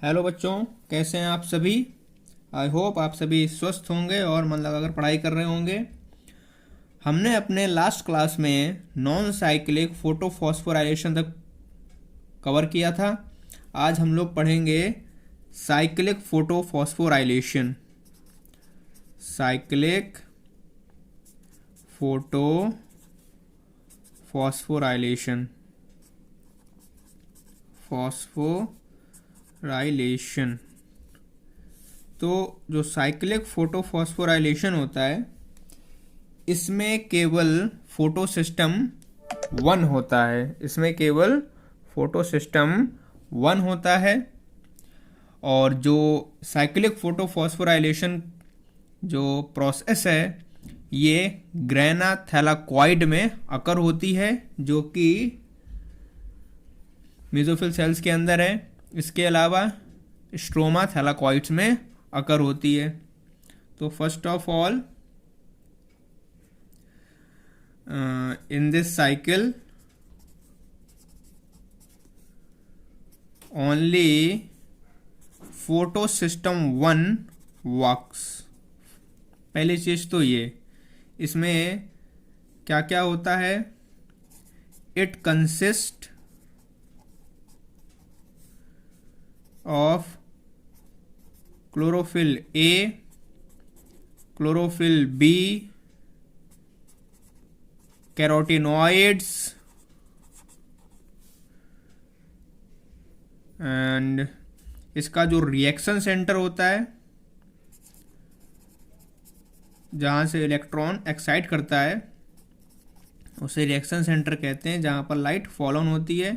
Hello बच्चों, कैसे हैं आप सभी। आई होप आप सभी स्वस्थ होंगे और मन लगाकर पढ़ाई कर रहे होंगे। हमने अपने लास्ट क्लास में नॉन साइक्लिक फोटोफॉस्फोराइलेशन तक कवर किया था। आज हम लोग पढ़ेंगे cyclic photophosphorylation. Cyclic photophosphorylation phosphorylation. तो जो साइक्लिक फोटोफॉस्फोराइलेशन होता है, इसमें केवल फोटो सिस्टम वन होता है। इसमें केवल फोटो सिस्टम वन होता है। और जो साइक्लिक फोटोफॉस्फोराइलेशन जो प्रोसेस है, ये ग्रेना थैलाकॉइड में अकर होती है, जो कि मेसोफिल सेल्स के अंदर है। इसके अलावा स्ट्रोमा थैलाकॉइड्स में अकर होती है। तो first of all in this cycle only photosystem 1 works। पहली चीज तो ये, इसमें क्या क्या होता है। It consist of chlorophyll A, chlorophyll B, carotenoids and इसका जो रिएक्शन सेंटर होता है, जहाँ से इलेक्ट्रॉन एक्साइट करता है, उसे रिएक्शन सेंटर कहते हैं। जहाँ पर लाइट फॉल ऑन होती है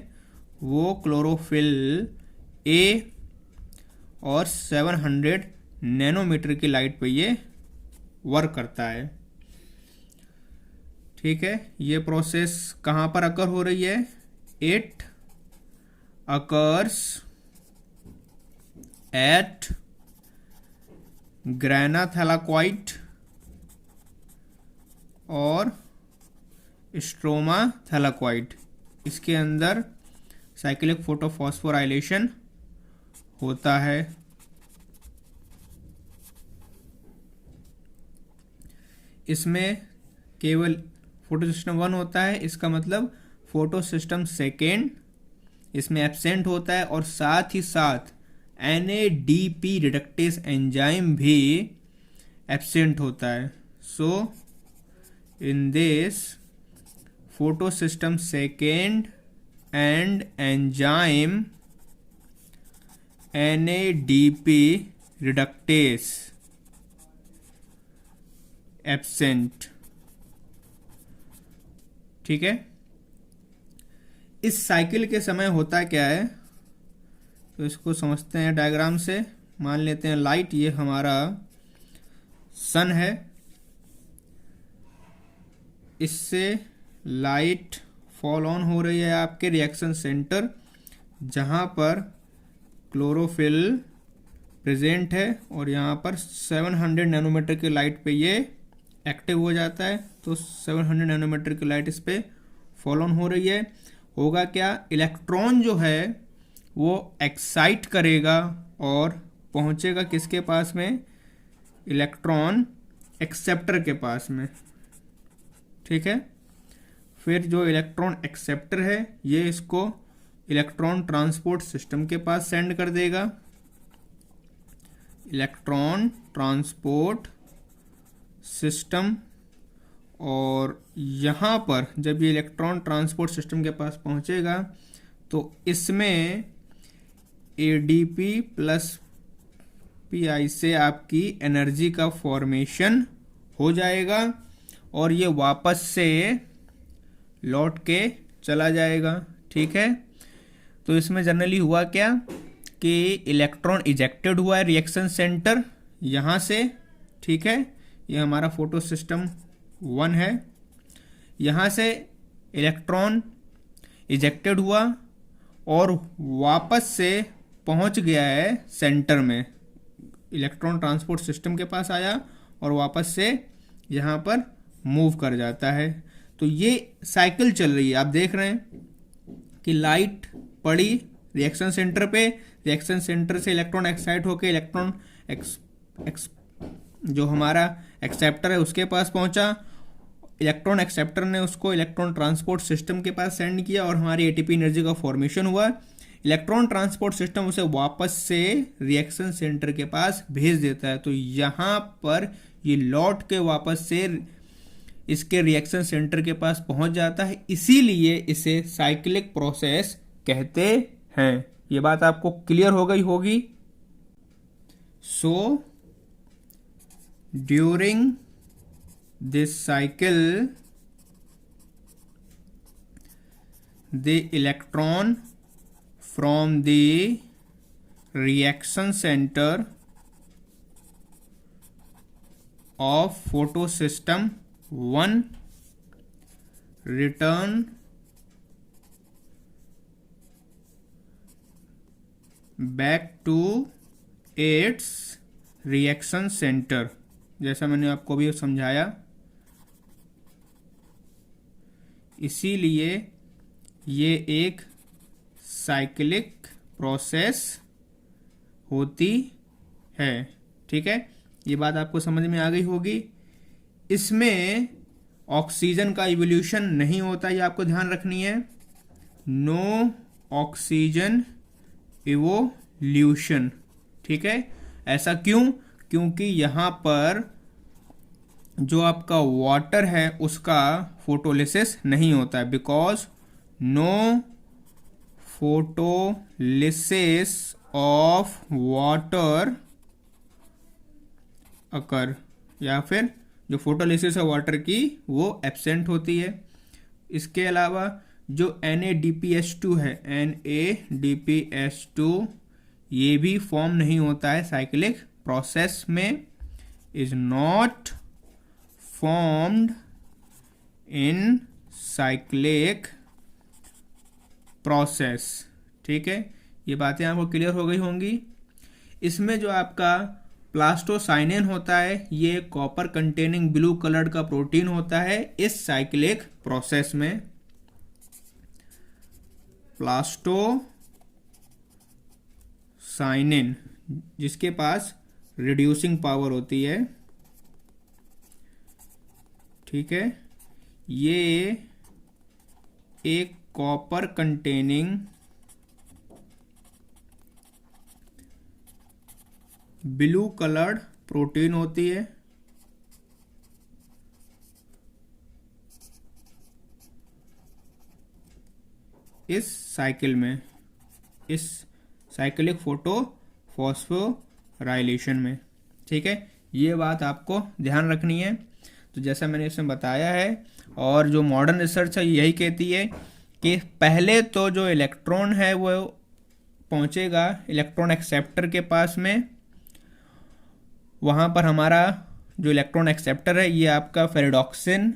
वो क्लोरोफिल ए, और 700 नैनोमीटर की लाइट पे ये वर्क करता है। ठीक है, ये प्रोसेस कहाँ पर अकर हो रही है। It occurs at grana thylakoid और स्ट्रोमा थैलाकॉइड। इसके अंदर साइक्लिक फोटोफॉस्फोराइलेशन होता है। इसमें केवल फोटो सिस्टम वन होता है। इसका मतलब फोटो सिस्टम सेकेंड इसमें एब्सेंट होता है, और साथ ही साथ NADP रिडक्टेस एंजाइम भी एब्सेंट होता है। So in this photo system second and enzyme NADP reductase absent. ठीक है, इस साइकिल के समय होता क्या है, तो इसको समझते हैं डायग्राम से। मान लेते हैं लाइट, ये हमारा सन है। इससे लाइट फॉल ऑन हो रही है आपके रिएक्शन सेंटर, जहाँ पर क्लोरोफिल प्रेजेंट है, और यहाँ पर 700 नैनोमीटर की लाइट पे ये एक्टिव हो जाता है। तो 700 नैनोमीटर की लाइट इस पे फॉल ऑन हो रही है। होगा क्या, इलेक्ट्रॉन जो है वो एक्साइट करेगा और पहुंचेगा किसके पास में, इलेक्ट्रॉन एक्सेप्टर के पास में। ठीक है, फिर जो इलेक्ट्रॉन एक्सेप्टर है, ये इसको इलेक्ट्रॉन ट्रांसपोर्ट सिस्टम के पास सेंड कर देगा। इलेक्ट्रॉन ट्रांसपोर्ट सिस्टम, और यहाँ पर जब ये इलेक्ट्रॉन ट्रांसपोर्ट सिस्टम के पास पहुँचेगा तो इसमें ADP प्लस PI से आपकी एनर्जी का फॉर्मेशन हो जाएगा, और ये वापस से लौट के चला जाएगा। ठीक है, तो इसमें जनरली हुआ क्या कि इलेक्ट्रॉन इजेक्टेड हुआ है रिएक्शन सेंटर यहाँ से। ठीक है, ये हमारा फोटो सिस्टम वन है। यहाँ से इलेक्ट्रॉन इजेक्टेड हुआ और वापस से पहुँच गया है सेंटर में। इलेक्ट्रॉन ट्रांसपोर्ट सिस्टम के पास आया और वापस से यहाँ पर मूव कर जाता है। तो ये साइकिल चल रही है। आप देख रहे हैं कि लाइट पड़ी रिएक्शन सेंटर पे, रिएक्शन सेंटर से इलेक्ट्रॉन एक्साइट होकर इलेक्ट्रॉन जो हमारा एक्सेप्टर है उसके पास पहुंचा, इलेक्ट्रॉन एक्सेप्टर ने उसको इलेक्ट्रॉन ट्रांसपोर्ट सिस्टम के पास सेंड किया और हमारी एटीपी एनर्जी का फॉर्मेशन हुआ। इलेक्ट्रॉन ट्रांसपोर्ट सिस्टम उसे वापस से रिएक्शन सेंटर के पास भेज देता है। तो यहाँ पर ये लौट के वापस से इसके रिएक्शन सेंटर के पास पहुंच जाता है, इसीलिए इसे साइक्लिक प्रोसेस कहते हैं। ये बात आपको क्लियर हो गई होगी। So during this cycle the electron from the reaction center of photosystem 1 return back to its reaction center। जैसा मैंने आपको भी समझाया, इसीलिए ये एक साइक्लिक प्रोसेस होती है। ठीक है, ये बात आपको समझ में आ गई होगी। इसमें ऑक्सीजन का इवोल्यूशन नहीं होता, ये आपको ध्यान रखनी है। No oxygen evolution. ठीक है, ऐसा क्यों? क्योंकि यहाँ पर जो आपका वाटर है उसका फोटोलिसिस नहीं होता है, because no photolysis of water occur, या फिर जो फोटोलिसिस है वाटर की वो एब्सेंट होती है। इसके अलावा जो NADPH2 है, NADPH2 ये भी फॉर्म नहीं होता है साइक्लिक प्रोसेस में, is not formed in cyclic process। ठीक है, ये बातें आपको क्लियर हो गई होंगी। इसमें जो आपका प्लास्टोसाइनिन होता है, ये कॉपर कंटेनिंग ब्लू कलर्ड का प्रोटीन होता है इस साइक्लिक प्रोसेस में। प्लास्टोसाइनिन जिसके पास रिड्यूसिंग पावर होती है। ठीक है, ये एक copper containing blue coloured protein होती है। इस साइकिल में, इस साइक्लिक फोटोफॉस्फोराइलेशन में। ठीक है, ये बात आपको ध्यान रखनी है। तो जैसा मैंने इसमें बताया है, और जो मॉडर्न रिसर्च है यही कहती है कि पहले तो जो इलेक्ट्रॉन है वो पहुंचेगा इलेक्ट्रॉन एक्सेप्टर के पास में। वहाँ पर हमारा जो इलेक्ट्रॉन एक्सेप्टर है ये आपका फेरिडॉक्सिन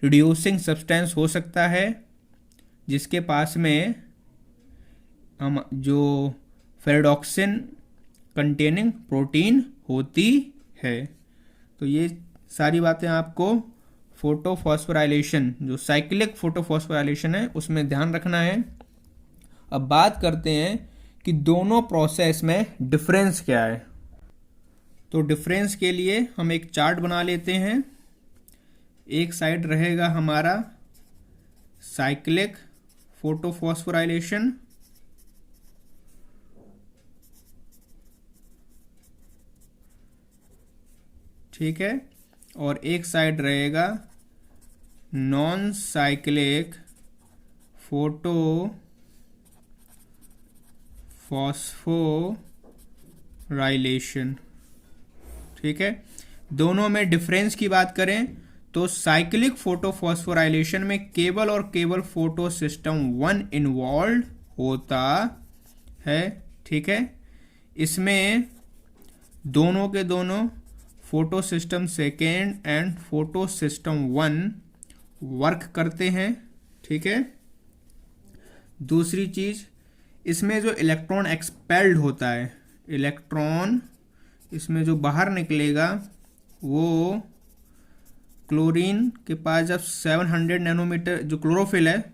रिड्यूसिंग सब्सटेंस हो सकता है, जिसके पास में हम जो फेरिडॉक्सिन कंटेनिंग प्रोटीन होती है। तो ये सारी बातें आपको फोटोफॉस्फोराइलेशन, जो साइक्लिक फोटोफॉस्फोराइलेशन है, उसमें ध्यान रखना है। अब बात करते हैं कि दोनों प्रोसेस में डिफरेंस क्या है। तो डिफरेंस के लिए हम एक चार्ट बना लेते हैं। एक साइड रहेगा हमारा साइक्लिक फोटोफॉस्फोराइलेशन, ठीक है, और एक साइड रहेगा नॉन साइक्लिक फोटोफॉस्फोराइलेशन। ठीक है, दोनों में डिफरेंस की बात करें तो साइक्लिक फोटोफॉस्फोराइलेशन में केवल और केवल फोटो सिस्टम 1 इन्वॉल्व होता है। ठीक है, इसमें दोनों के दोनों photo system second and photo system 1 work करते हैं। ठीक है, दूसरी चीज, इसमें जो इलेक्ट्रॉन एक्सपेल्ड होता है, इलेक्ट्रॉन इसमें जो बाहर निकलेगा वो क्लोरीन के पास जब 700 नैनोमीटर जो क्लोरोफिल है,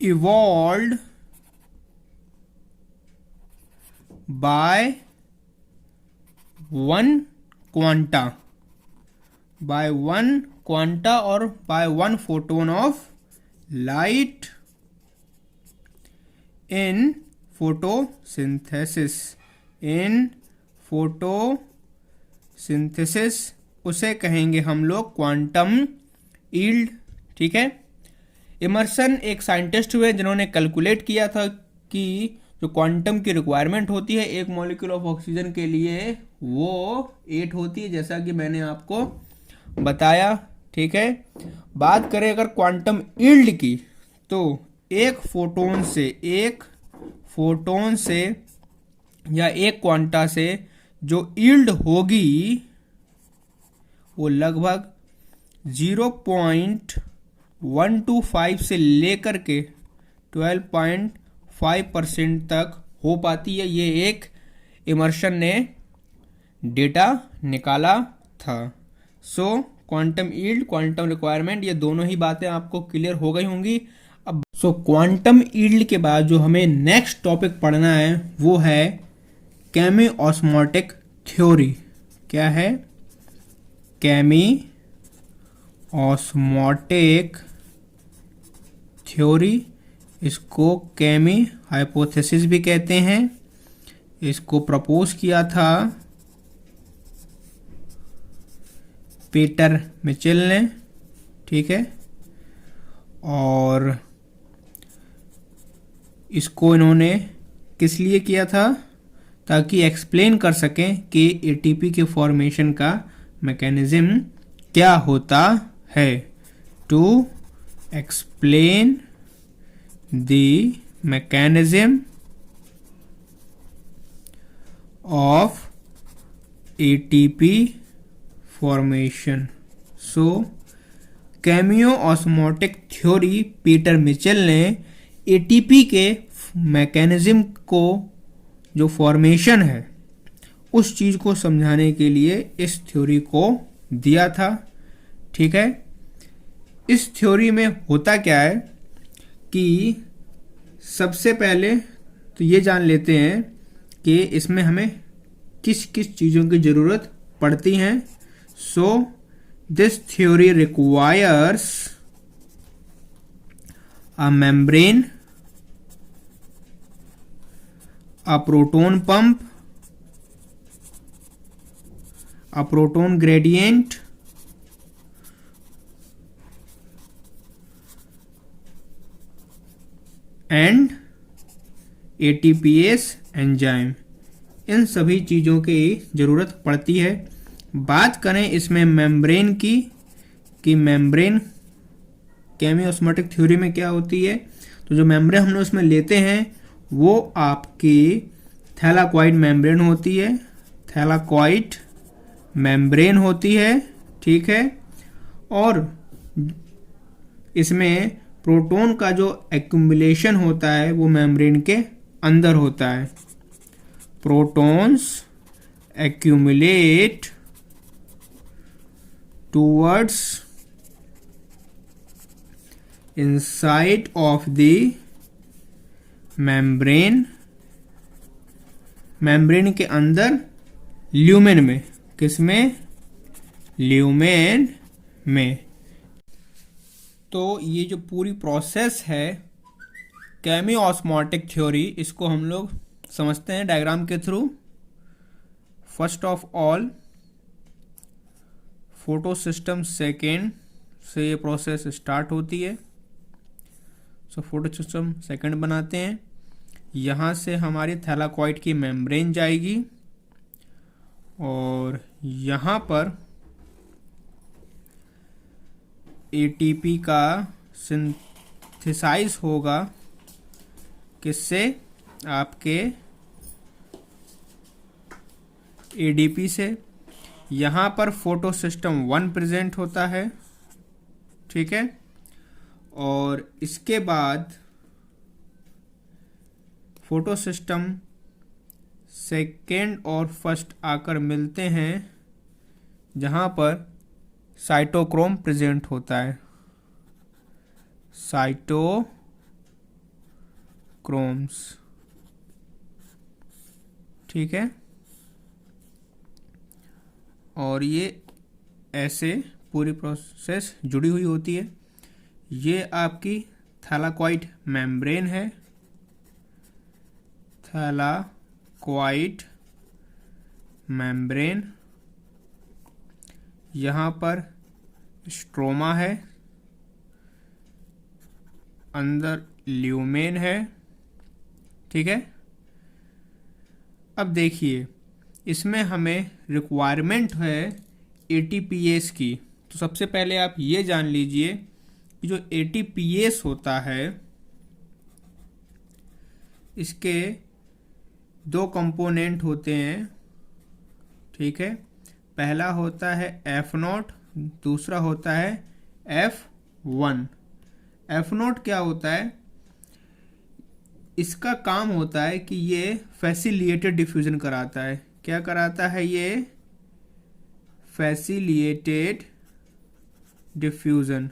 evolved by one quanta, by one quanta or by one photon of light in photosynthesis, in photosynthesis उसे कहेंगे हम लोग क्वांटम यील्ड। ठीक है। इमर्सन एक साइंटिस्ट हुए जिन्होंने कैलकुलेट किया था कि जो क्वांटम की रिक्वायरमेंट होती है एक मॉलिक्यूल ऑफ ऑक्सीजन के लिए वो 8 होती है, जैसा कि मैंने आपको बताया। ठीक है। बात करें अगर क्वांटम यील्ड की, तो एक फोटोन से या एक क्वांटा से जो यील्ड होगी वो लगभग 0.125 से लेकर के 12.5% तक हो पाती है। ये एक इमर्सन ने डेटा निकाला था। सो क्वांटम यील्ड, क्वांटम रिक्वायरमेंट, ये दोनों ही बातें आपको क्लियर हो गई होंगी। अब क्वांटम यील्ड के बाद जो हमें नेक्स्ट टॉपिक पढ़ना है वो है केमी ऑस्मोटिक थ्योरी। क्या है? केमी ऑस्मोटिक थ्योरी। इसको केमी हाइपोथेसिस भी कहते हैं। इसको प्रपोज किया था पीटर मिचेल ने। ठीक है। और इसको इन्होंने किस लिए किया था? ताकि एक्सप्लेन कर सकें कि एटीपी के फॉर्मेशन का मैकेनिज्म क्या होता है। To explain the mechanism of ATP formation. So chemiosmotic theory, Peter Mitchell ने एटीपी के मैकेनिज्म को, जो फॉर्मेशन है, उस चीज को समझाने के लिए इस थ्योरी को दिया था। ठीक है। इस थ्योरी में होता क्या है कि सबसे पहले तो ये जान लेते हैं कि इसमें हमें किस किस चीज़ों की ज़रूरत पड़ती है। So this theory requires a membrane, a proton pump, a proton gradient, and ATPase enzyme. इन सभी चीज़ों की ज़रूरत पड़ती है। बात करें इसमें मेम्ब्रेन की, कि मेम्ब्रेन केमी ऑस्मोटिक थ्योरी में क्या होती है, तो जो मेम्ब्रेन हम लोग उसमें लेते हैं वो आपकी थैलाकॉइड मेम्ब्रेन होती है। थैलाकॉइड मेम्ब्रेन होती है। ठीक है। और इसमें प्रोटॉन का जो एक्युमुलेशन होता है वो मेम्ब्रेन के अंदर होता है। Protons accumulate towards inside of the membrane, membrane के अंदर, ल्यूमेन में। किसमें? ल्यूमेन में। तो ये जो पूरी प्रोसेस है केमी ऑस्मोटिक थ्योरी, इसको हम लोग समझते हैं डायग्राम के through. First of all photo system second से ये प्रोसेस स्टार्ट होती है। सो फोटो सिस्टम सेकेंड बनाते हैं। यहाँ से हमारी थैलाकॉइड की मेम्ब्रेन जाएगी और यहाँ पर एटीपी का सिंथेसाइज होगा। किससे? आपके एडीपी से। यहाँ पर फोटो सिस्टम 1 प्रेजेंट होता है। ठीक है। और इसके बाद फोटो सिस्टम सेकेंड और फर्स्ट आकर मिलते हैं, जहाँ पर साइटोक्रोम प्रेजेंट होता है। साइटोक्रोम क्रोम्स, ठीक है। और ये ऐसे पूरी प्रोसेस जुड़ी हुई होती है। ये आपकी थैलाकॉइड मेम्ब्रेन है, थैलाकॉइड मेम्ब्रेन। यहाँ पर स्ट्रोमा है, अंदर ल्यूमेन है, ठीक है। अब देखिए, इसमें हमें रिक्वायरमेंट है ATPase की। तो सबसे पहले आप ये जान लीजिए कि जो ATPase होता है, इसके दो कंपोनेंट होते हैं, ठीक है। पहला होता है F0, दूसरा होता है F1। F0 क्या होता है? इसका काम होता है कि ये फैसिलिटेटेड डिफ्यूजन कराता है। क्या कराता है ये? फैसिलिटेटेड डिफ्यूजन,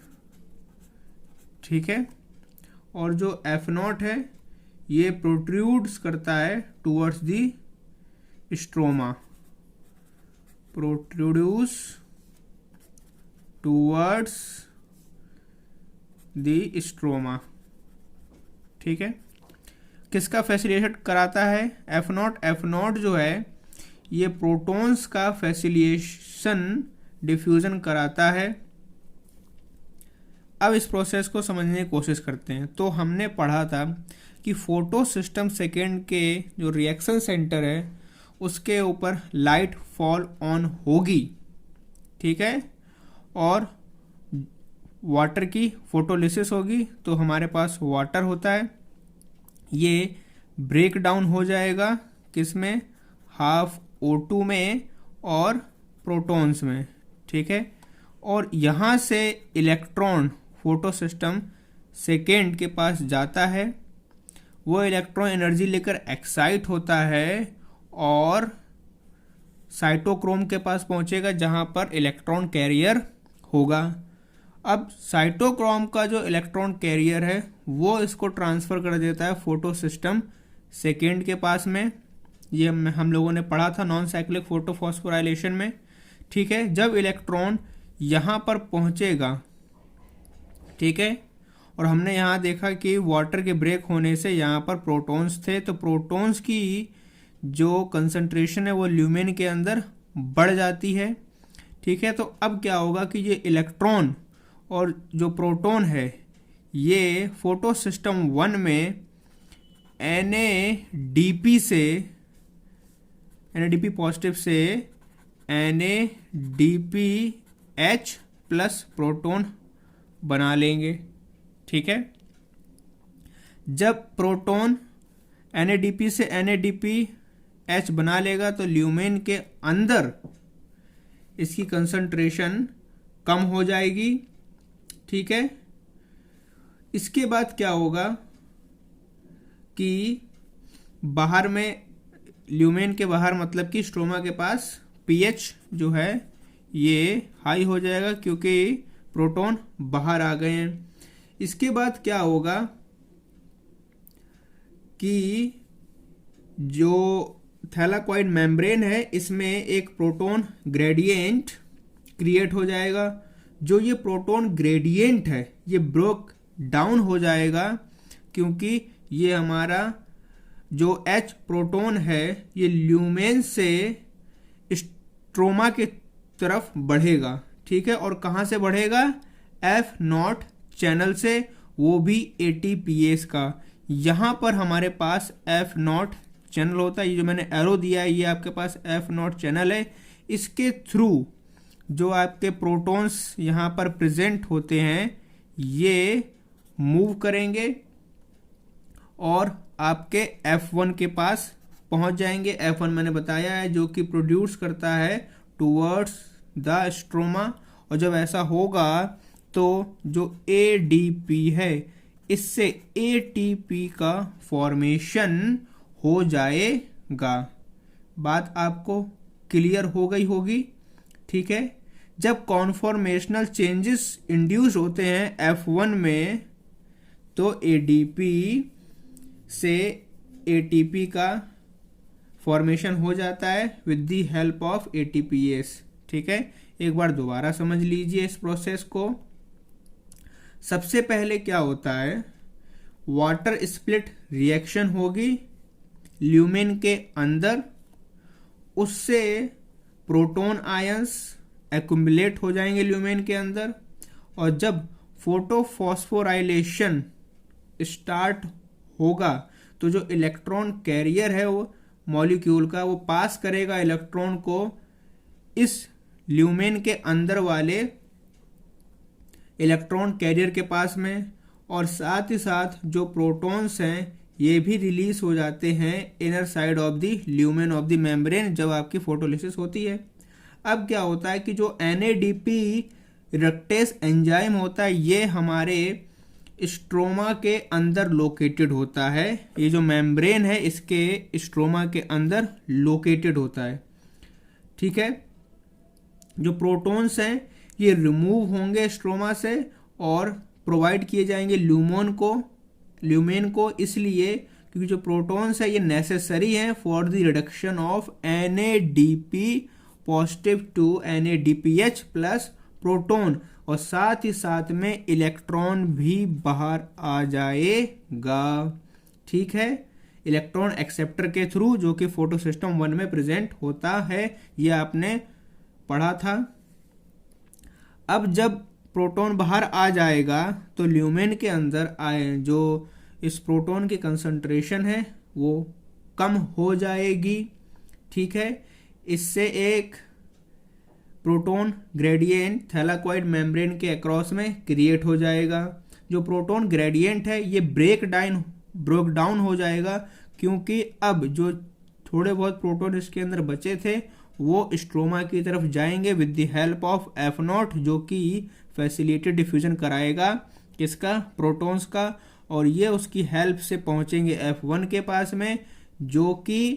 ठीक है। और जो F0 है, ये प्रोट्रूड्स करता है towards the stroma, protrudes towards the stroma, ठीक है। किसका फैसिलिटेट कराता है? F0। F0 जो है ये प्रोटॉन्स का फैसिलिटेशन डिफ्यूजन कराता है। अब इस प्रोसेस को समझने की कोशिश करते हैं। तो हमने पढ़ा था कि फोटो सिस्टम सेकेंड के जो रिएक्शन सेंटर है उसके ऊपर लाइट फॉल ऑन होगी, ठीक है, और वाटर की फोटोलिसिस होगी। तो हमारे पास वाटर होता है, ये ब्रेक डाउन हो जाएगा किसमें? हाफ O2 में और प्रोटॉन्स में, ठीक है। और यहाँ से इलेक्ट्रॉन फोटो सिस्टम सेकेंड के पास जाता है, वो इलेक्ट्रॉन एनर्जी लेकर एक्साइट होता है और साइटोक्रोम के पास पहुँचेगा जहाँ पर इलेक्ट्रॉन कैरियर होगा। अब साइटोक्रोम का जो इलेक्ट्रॉन कैरियर है वो इसको ट्रांसफ़र कर देता है फोटो सिस्टम सेकेंड के पास में। ये हम लोगों ने पढ़ा था नॉन साइक्लिक फोटोफॉस्फोराइलेशन में, ठीक है। जब इलेक्ट्रॉन यहाँ पर पहुँचेगा, ठीक है, और हमने यहाँ देखा कि वाटर के ब्रेक होने से यहाँ पर प्रोटॉन्स थे, तो प्रोटॉन्स की जो कंसंट्रेशन है वो ल्यूमेन के अंदर बढ़ जाती है, ठीक है। तो अब क्या होगा कि ये इलेक्ट्रॉन और जो प्रोटॉन है ये फोटो सिस्टम 1 में NADP से, NADP पॉजिटिव से NADPH प्लस प्रोटॉन बना लेंगे, ठीक है। जब प्रोटॉन NADP से NADPH बना लेगा तो ल्यूमेन के अंदर इसकी कंसंट्रेशन कम हो जाएगी, ठीक है। इसके बाद क्या होगा कि बाहर में, ल्यूमेन के बाहर मतलब कि स्ट्रोमा के पास pH जो है ये हाई हो जाएगा क्योंकि प्रोटॉन बाहर आ गए हैं। इसके बाद क्या होगा कि जो थैलाकॉइड मेम्ब्रेन है इसमें एक प्रोटॉन ग्रेडियंट क्रिएट हो जाएगा। जो ये प्रोटॉन ग्रेडियंट है ये ब्रेक डाउन हो जाएगा क्योंकि ये हमारा जो H प्रोटॉन है ये ल्यूमेन से स्ट्रोमा की तरफ बढ़ेगा, ठीक है। और कहाँ से बढ़ेगा? F0 चैनल से, वो भी ATPase का। यहाँ पर हमारे पास F0 चैनल होता है। ये जो मैंने एरो दिया है ये आपके पास F0 चैनल है। इसके थ्रू जो आपके प्रोटॉन्स यहाँ पर प्रेजेंट होते हैं ये मूव करेंगे और आपके F1 के पास पहुँच जाएंगे। F1 मैंने बताया है जो कि प्रोड्यूस करता है टूवर्ड्स द स्ट्रोमा। और जब ऐसा होगा तो जो ADP है इससे ATP का फॉर्मेशन हो जाएगा। बात आपको क्लियर हो गई होगी, ठीक है। जब कॉन्फॉर्मेशनल चेंजेस इंड्यूस होते हैं F1 में तो ADP से एटीपी का फॉर्मेशन हो जाता है with the help of ATPase. ठीक है, एक बार दोबारा समझ लीजिए इस प्रोसेस को। सबसे पहले क्या होता है, वाटर स्प्लिट रिएक्शन होगी ल्यूमेन के अंदर, उससे प्रोटॉन आयंस एक्युमुलेट हो जाएंगे ल्यूमेन के अंदर, और जब फोटोफॉस्फोराइलेशन स्टार्ट होगा तो जो इलेक्ट्रॉन कैरियर है वो मॉलिक्यूल का, वो पास करेगा इलेक्ट्रॉन को इस ल्यूमेन के अंदर वाले इलेक्ट्रॉन कैरियर के पास में, और साथ ही साथ जो प्रोटॉन्स हैं ये भी रिलीज हो जाते हैं inner side of the lumen of the membrane जब आपकी फोटोलिसिस होती है। अब क्या होता है कि जो NADP रिडक्टेस एंजाइम होता है ये हमारे स्ट्रोमा के अंदर लोकेटेड होता है, ये जो मेम्ब्रेन है इसके स्ट्रोमा के अंदर लोकेटेड होता है। ठीक है, जो प्रोटॉन्स हैं ये रिमूव होंगे स्ट्रोमा से और प्रोवाइड किए जाएंगे ल्यूमेन को, इसलिए क्योंकि जो प्रोटॉन्स है ये नेसेसरी हैं for the reduction of NADP positive to NADPH plus proton, और साथ ही साथ में इलेक्ट्रॉन भी बाहर आ जाएगा। ठीक है, इलेक्ट्रॉन एक्सेप्टर के थ्रू जो कि फोटो सिस्टम 1 में प्रेजेंट होता है, ये आपने पढ़ा था। अब जब प्रोटॉन बाहर आ जाएगा तो ल्यूमेन के अंदर आए जो इस प्रोटॉन की कंसंट्रेशन है वो कम हो जाएगी। ठीक है, इससे एक प्रोटॉन ग्रेडियंट थैलाकॉइड मेम्ब्रेन के अक्रॉस में क्रिएट हो जाएगा। जो प्रोटॉन ग्रेडियंट है ये ब्रेक डाउन हो जाएगा, क्योंकि अब जो थोड़े बहुत प्रोटॉन इसके अंदर बचे थे वो स्ट्रोमा की तरफ जाएंगे with the help of F0, जो कि फैसिलिटेटेड डिफ्यूजन कराएगा किसका, प्रोटॉन्स का, और ये उसकी हेल्प से पहुंचेंगे F1 के पास में, जो कि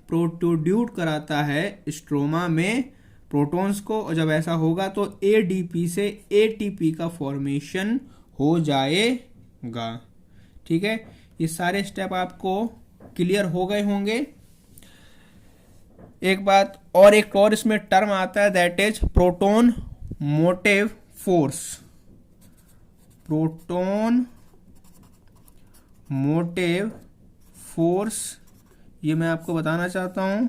प्रोट्रूड्यूट कराता है स्ट्रोमा में प्रोटॉन्स को, और जब ऐसा होगा तो ADP से ATP का फॉर्मेशन हो जाएगा। ठीक है, ये सारे स्टेप आपको क्लियर हो गए होंगे। एक बात और, एक और इसमें टर्म आता है that is proton motive force. Proton motive force, ये मैं आपको बताना चाहता हूं।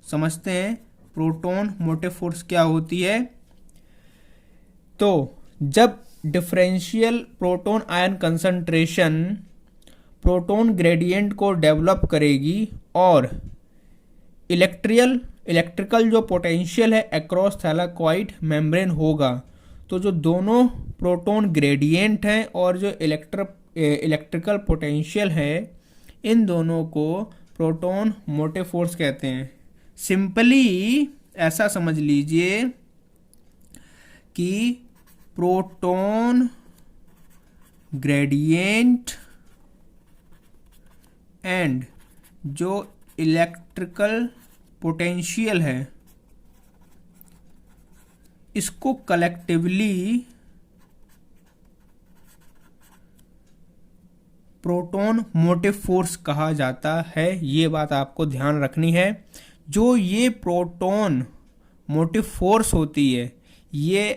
समझते हैं प्रोटॉन मोटिव फोर्स क्या होती है। तो जब differential proton ion concentration proton gradient को डेवलप करेगी और इलेक्ट्रिकल जो पोटेंशियल है अक्रॉस थैलाकॉइड मेम्ब्रेन होगा, तो जो दोनों प्रोटॉन ग्रेडियंट हैं और जो इलेक्ट्रिकल पोटेंशियल है इन दोनों को प्रोटॉन मोटिव फोर्स कहते हैं। सिंपली ऐसा समझ लीजिए कि प्रोटॉन ग्रेडियंट एंड जो इलेक्ट्रिकल पोटेंशियल है इसको कलेक्टिवली प्रोटॉन मोटिव फोर्स कहा जाता है। ये बात आपको ध्यान रखनी है। जो ये प्रोटॉन मोटिव फोर्स होती है ये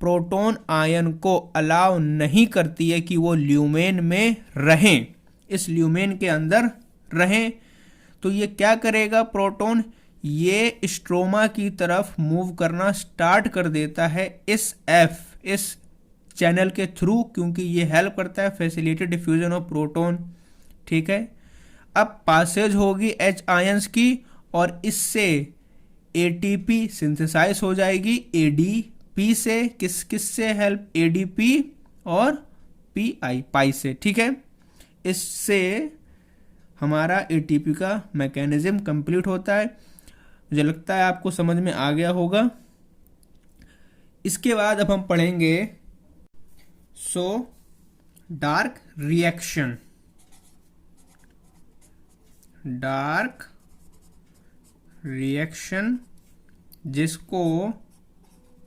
प्रोटॉन आयन को अलाउ नहीं करती है कि वो ल्यूमेन में रहें, इस ल्यूमेन के अंदर रहें। तो ये क्या करेगा, प्रोटॉन ये स्ट्रोमा की तरफ मूव करना स्टार्ट कर देता है इस चैनल के थ्रू, क्योंकि ये हेल्प करता है फैसिलिटेटेड डिफ्यूजन ऑफ प्रोटॉन। ठीक है, अब पासेज होगी H आयंस की और इससे ATP सिंथेसाइज हो जाएगी ADP से। किस से हेल्प, ADP और पाई से। ठीक है, इससे हमारा ATP का मैकेनिज्म कंप्लीट होता है। मुझे लगता है आपको समझ में आ गया होगा। इसके बाद अब हम पढ़ेंगे डार्क रिएक्शन जिसको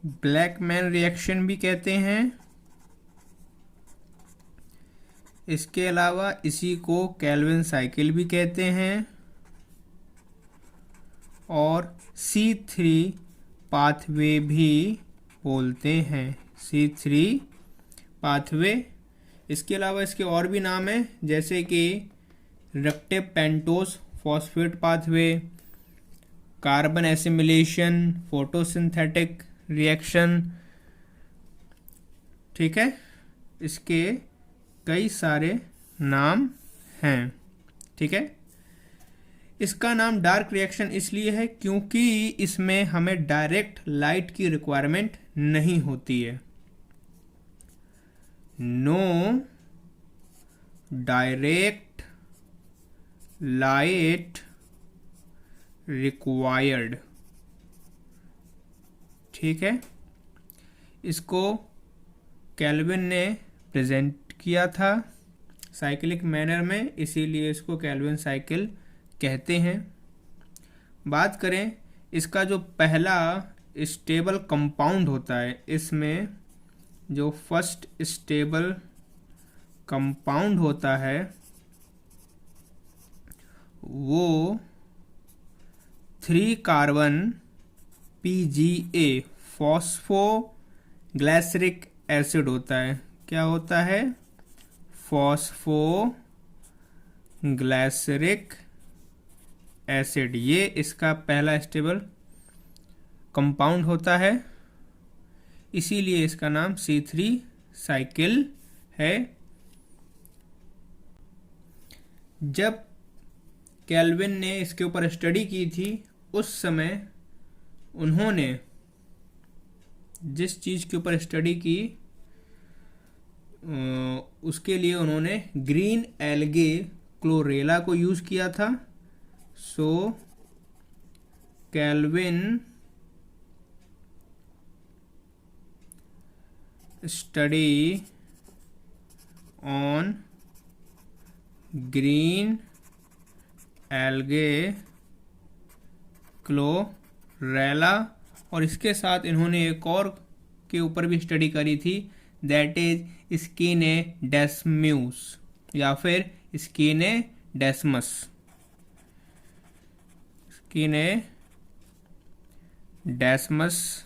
ब्लैकमैन रिएक्शन भी कहते हैं, इसके अलावा इसी को कैल्विन साइकिल भी कहते हैं और C3 पाथवे भी बोलते हैं। C3 pathway. इसके अलावा इसके और भी नाम हैं, जैसे कि reductive pentose phosphate pathway, carbon assimilation, photosynthetic reaction. ठीक है, इसके कई सारे नाम हैं। ठीक है, इसका नाम डार्क रिएक्शन इसलिए है क्योंकि इसमें हमें डायरेक्ट लाइट की रिक्वायरमेंट नहीं होती है। No direct light required. ठीक है, इसको कैल्विन ने प्रेजेंट किया था साइक्लिक मैनर में, इसीलिए इसको कैल्विन साइकिल कहते हैं। बात करें इसका जो पहला स्टेबल कंपाउंड होता है, इसमें जो फर्स्ट स्टेबल कंपाउंड होता है वो 3 कार्बन PGA फॉस्फोग्लिसरिक एसिड होता है। क्या होता है? Phosphoglyceric acid. ये इसका पहला स्टेबल कंपाउंड होता है, इसीलिए इसका नाम C3 साइकिल है। जब कैल्विन ने इसके ऊपर स्टडी की थी, उस समय उन्होंने जिस चीज़ के ऊपर स्टडी की उसके लिए उन्होंने ग्रीन एल्गे क्लोरेला को यूज़ किया था। So Calvin study on green algae chlorella, और इसके साथ इन्होंने एक और के ऊपर भी स्टडी करी थी, दैट इज स्किनेडेस्म्यूस या फिर स्किनेडेस्मस। स्किनेडेस्मस,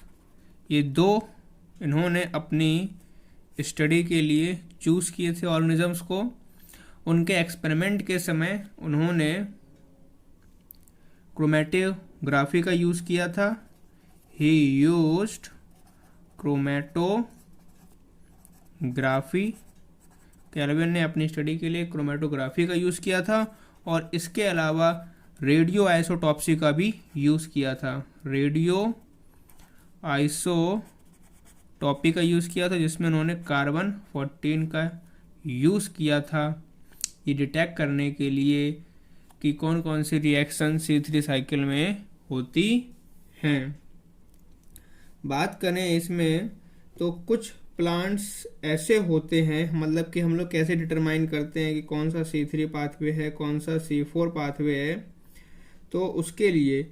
ये दो इन्होंने अपनी स्टडी के लिए चूज़ किए थे ऑर्गेनिजम्स को। उनके एक्सपेरिमेंट के समय उन्होंने क्रोमेटोग्राफी का यूज़ किया था। ही यूज्ड क्रोमेटोग्राफी। कैल्विन ने अपनी स्टडी के लिए क्रोमेटोग्राफी का यूज़ किया था, और इसके अलावा रेडियो आइसोटॉप्सी का भी यूज़ किया था। रेडियो आइसोटॉपी का यूज़ किया था, जिसमें उन्होंने कार्बन 14 का यूज़ किया था, ये डिटेक्ट करने के लिए कि कौन कौन सी रिएक्शन C3 साइकिल में होती हैं। बात करें इसमें तो कुछ प्लांट्स ऐसे होते हैं, मतलब कि हम लोग कैसे डिटरमाइन करते हैं कि कौन सा C3 पाथवे है, कौन सा C4 पाथवे है। तो उसके लिए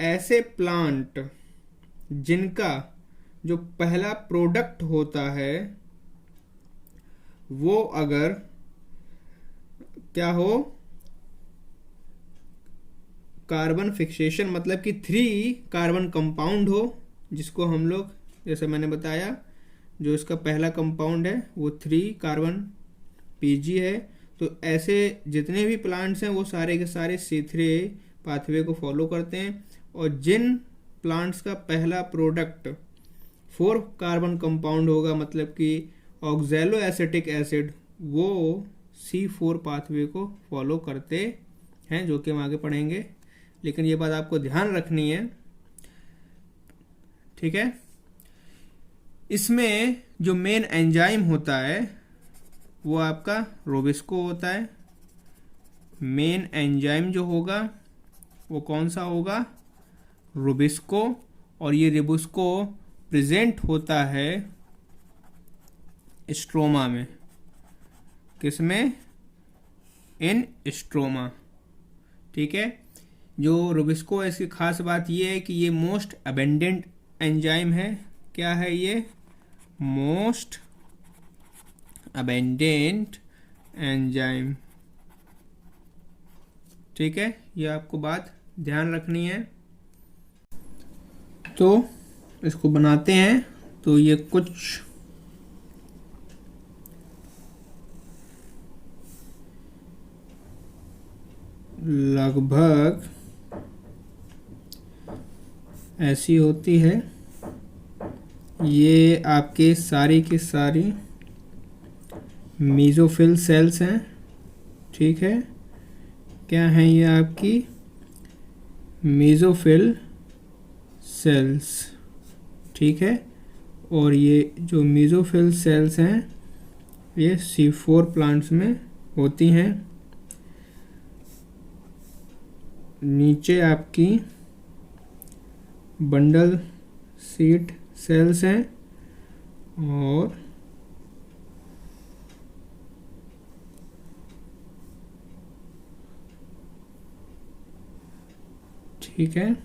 ऐसे प्लांट जिनका जो पहला प्रोडक्ट होता है वो अगर क्या हो, कार्बन फिक्सेशन, मतलब कि 3 कार्बन कंपाउंड हो, जिसको हम लोग जैसे मैंने बताया जो इसका पहला कंपाउंड है वो 3 कार्बन PG है। तो ऐसे जितने भी प्लांट्स हैं वो सारे के सारे C3 पाथवे को फॉलो करते हैं, और जिन प्लांट्स का पहला प्रोडक्ट 4 कार्बन कंपाउंड होगा, मतलब कि ऑक्सैलो एसिटिक एसिड, वो C4 पाथवे को फॉलो करते हैं, जो कि हम आगे पढ़ेंगे। लेकिन ये बात आपको ध्यान रखनी है, ठीक है। इसमें जो मेन एंजाइम होता है वो आपका रोबिस्को होता है। मेन एंजाइम जो होगा वो कौन सा होगा? रोबिस्को। और ये रोबिस्को प्रेजेंट होता है स्ट्रोमा में। किसमें? इन स्ट्रोमा। ठीक है। जो रोबिस्को है, इसकी खास बात ये है कि ये मोस्ट अबेंडेंट एंजाइम है। क्या है ये? Most abundant enzyme. ठीक है, ये आपको बात ध्यान रखनी है। तो इसको बनाते हैं। तो ये कुछ लगभग ऐसी होती है। ये आपके सारी की सारी मेसोफिल सेल्स हैं। ठीक है, क्या हैं ये आपकी मेसोफिल सेल्स। ठीक है, और ये जो मेसोफिल सेल्स हैं ये C4 प्लांट्स में होती हैं। नीचे आपकी बंडल सीट सेल्स हैं और ठीक है,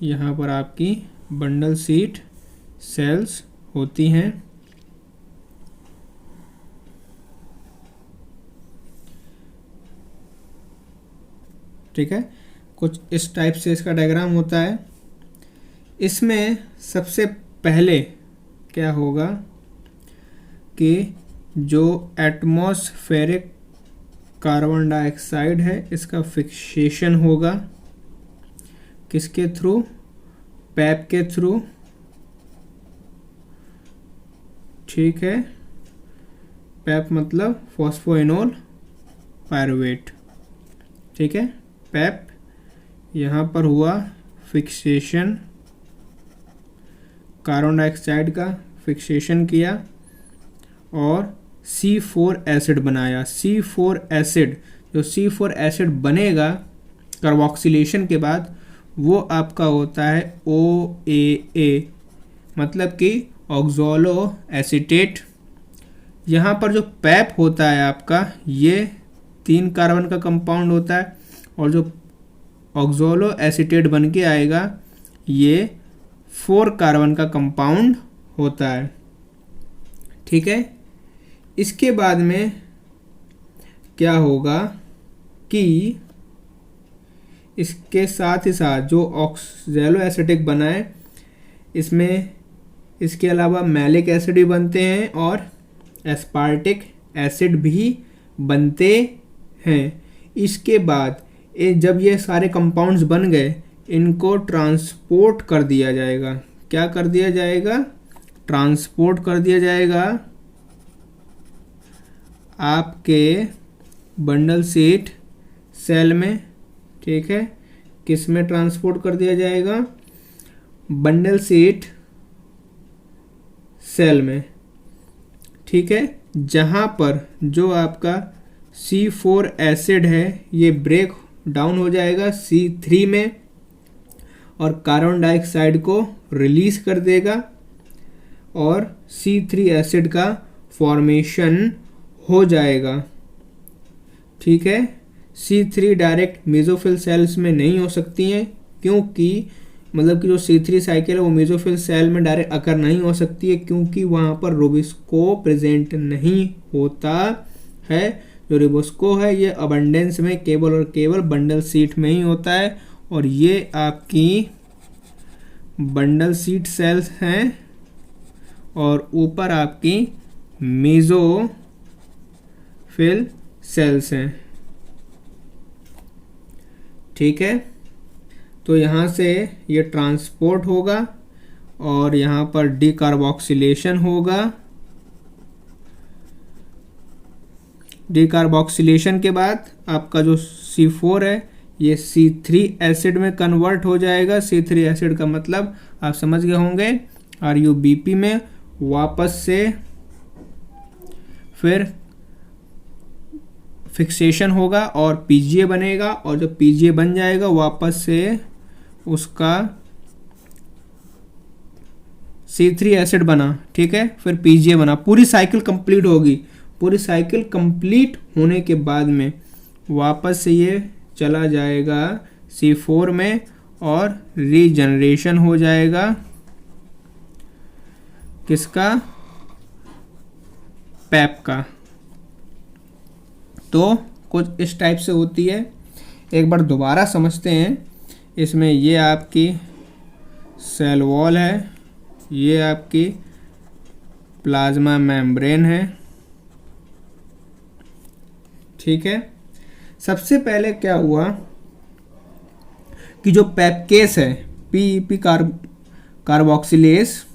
यहाँ पर आपकी बंडल सीट सेल्स होती हैं। ठीक है, कुछ इस टाइप से इसका डायग्राम होता है। इसमें सबसे पहले क्या होगा कि जो एटमॉस्फेरिक कार्बन डाइऑक्साइड है इसका फिक्सेशन होगा। किसके थ्रू? पैप के थ्रू। ठीक है, पैप मतलब फॉस्फोइनोल पायरुवेट। ठीक है, पैप यहाँ पर हुआ फिक्सेशन, कार्बन डाइऑक्साइड का फिक्सेशन किया और C4 एसिड बनाया। C4 एसिड, जो C4 एसिड बनेगा कार्बोक्सिलेशन के बाद, वो आपका होता है OAA, मतलब कि ऑक्सोलो एसीटेट। यहाँ पर जो पैप होता है आपका, ये 3 कार्बन का कंपाउंड होता है और जो ऑक्सोलो एसीटेट बन के आएगा ये 4 कार्बन का कंपाउंड होता है। ठीक है, इसके बाद में क्या होगा कि इसके साथ ही साथ जो ऑक्सैलो एसिटिक बना है इसमें इसके अलावा मैलिक एसिड भी बनते हैं और एस्पार्टिक एसिड भी बनते हैं। इसके बाद जब ये सारे कंपाउंड्स बन गए, इनको ट्रांसपोर्ट कर दिया जाएगा। क्या कर दिया जाएगा? ट्रांसपोर्ट कर दिया जाएगा आपके बंडल सीट सेल में। ठीक है, किस में ट्रांसपोर्ट कर दिया जाएगा? बंडल सीट सेल में। ठीक है, जहाँ पर जो आपका C4 एसिड है ये ब्रेक डाउन हो जाएगा C3 में और कार्बन डाइऑक्साइड को रिलीज कर देगा और C3 एसिड का फॉर्मेशन हो जाएगा। ठीक है, C3 डायरेक्ट मेसोफिल सेल्स में नहीं हो सकती हैं, क्योंकि मतलब कि जो C3 साइकिल है वो मेसोफिल सेल में डायरेक्ट अकर नहीं हो सकती है, क्योंकि वहाँ पर रोबिस्को प्रेजेंट नहीं होता है। जो रोबिस्को है ये अबंडेंस में केवल और केवल बंडल सीट में ही होता है और ये आपकी बंडल सीट सेल्स हैं और ऊपर आपकी मेसोफिल सेल्स हैं। ठीक है, तो यहाँ से ये ट्रांसपोर्ट होगा और यहाँ पर डीकार्बोक्सिलेशन होगा। डीकार्बोक्सिलेशन के बाद आपका जो C4 है ये C3 एसिड में कन्वर्ट हो जाएगा। C3 एसिड का मतलब आप समझ गए होंगे, RuBP में वापस से फिर फिक्सेशन होगा और PGA बनेगा और जब PGA बन जाएगा वापस से उसका C3 एसिड बना। ठीक है, फिर PGA बना, पूरी साइकिल कंप्लीट होगी। पूरी साइकिल कंप्लीट होने के बाद में वापस से ये चला जाएगा C4 में और रीजनरेशन हो जाएगा किसका? पैप का। तो कुछ इस टाइप से होती है। एक बार दोबारा समझते हैं। इसमें ये आपकी सेल वॉल है, ये आपकी प्लाज्मा मेम्ब्रेन है, ठीक है। सबसे पहले क्या हुआ कि जो पेपकेस है, पीईपी कार्बोक्सिलेस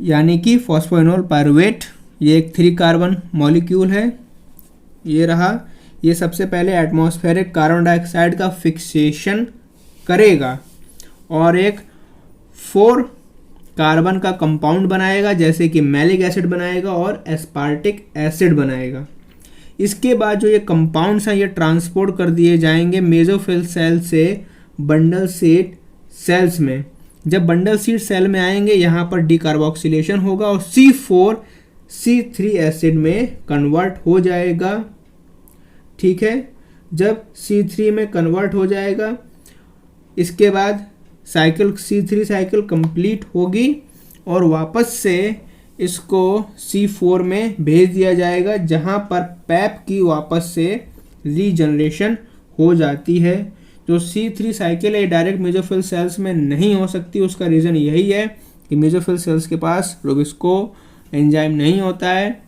यानी कि फॉस्फोइनोल पायरुवेट, ये एक 3 कार्बन मॉलिक्यूल है, ये रहा। ये सबसे पहले एटमॉस्फेरिक कार्बन डाइऑक्साइड का फिक्सेशन करेगा और एक 4 कार्बन का कंपाउंड बनाएगा, जैसे कि मैलिक एसिड बनाएगा और एस्पार्टिक एसिड बनाएगा। इसके बाद जो ये कंपाउंड्स हैं ये ट्रांसपोर्ट कर दिए जाएंगे मेसोफिल सेल से बंडल सीट सेल्स में। जब बंडल सीट सेल में आएंगे यहाँ पर डीकार्बोक्सिलेशन होगा और C4C3 एसिड में कन्वर्ट हो जाएगा, ठीक है। जब C3 में कन्वर्ट हो जाएगा, इसके बाद साइकिल C3 साइकिल कंप्लीट होगी और वापस से इसको C4 में भेज दिया जाएगा, जहां पर पैप की वापस से रीजनरेशन हो जाती है। जो C3 साइकिल है डायरेक्ट मेसोफिल सेल्स में नहीं हो सकती। उसका रीज़न यही है कि मेसोफिल सेल्स के पास रोबिस्को एंजाइम नहीं होता है,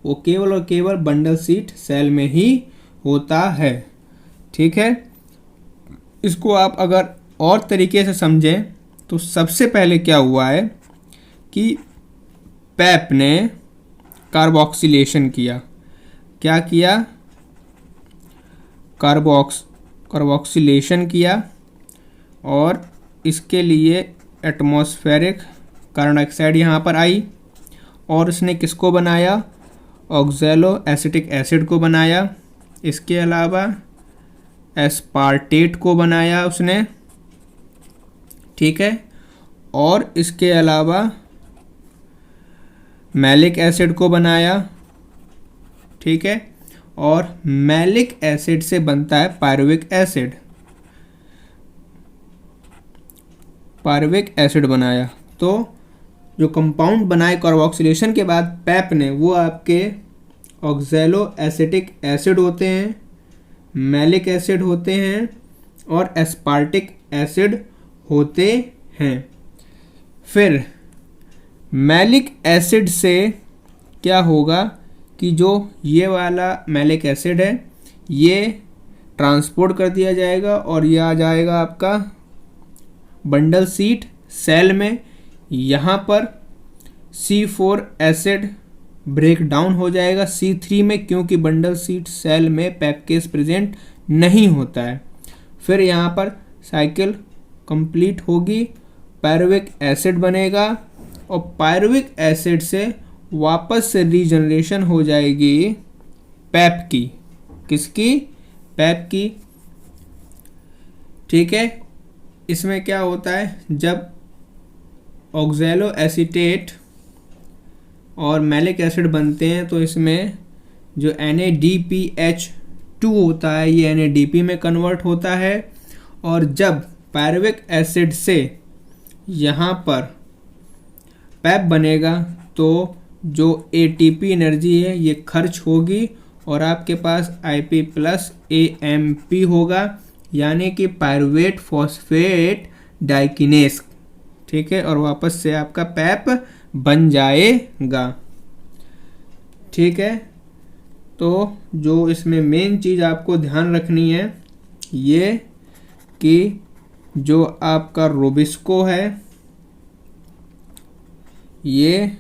वो केवल और केवल बंडल सीट सेल में ही होता है, ठीक है। इसको आप अगर और तरीके से समझें तो सबसे पहले क्या हुआ है कि पैप ने कार्बोक्सिलेशन किया। क्या किया? कार्बोक्सिलेशन किया और इसके लिए एटमॉस्फेरिक कार्बन डाइऑक्साइड यहाँ पर आई और उसने किसको बनाया? ऑक्सैलो एसिटिक एसिड को बनाया। इसके अलावा एस्पार्टेट को बनाया उसने, ठीक है। और इसके अलावा मैलिक एसिड को बनाया, ठीक है। और मैलिक एसिड से बनता है पायरुविक एसिड, पायरुविक एसिड बनाया। तो जो कंपाउंड बनाए कार्बोक्सिलेशन के बाद पैप ने, वो आपके ऑक्सैलो एसिटिक एसिड होते हैं, मैलिक एसिड होते हैं और एस्पार्टिक एसिड होते हैं। फिर मैलिक एसिड से क्या होगा कि जो ये वाला मैलिक एसिड है ये ट्रांसपोर्ट कर दिया जाएगा और ये आ जाएगा आपका बंडल सीट सेल में। यहाँ पर C4 एसिड ब्रेक डाउन हो जाएगा C3 में, क्योंकि बंडल सीट सेल में पैपकेस प्रेजेंट नहीं होता है। फिर यहाँ पर साइकिल कंप्लीट होगी, पायरुविक एसिड बनेगा और पायरुविक एसिड से वापस से रीजनरेशन हो जाएगी पैप की। किसकी? पैप की, ठीक है। इसमें क्या होता है, जब ऑक्सैलो एसीटेट और मैलिक एसिड बनते हैं तो इसमें जो NADPH2 होता है ये NADP में कन्वर्ट होता है। और जब पायरुविक एसिड से यहाँ पर पैप बनेगा तो जो ATP एनर्जी है ये खर्च होगी और आपके पास IP प्लस AMP होगा, यानी कि पायरुवेट फॉस्फेट डाइकिनेस, ठीक है। और वापस से आपका पैप बन जाएगा, ठीक है। तो जो इसमें मेन चीज़ आपको ध्यान रखनी है ये कि जो आपका रोबिस्को है ये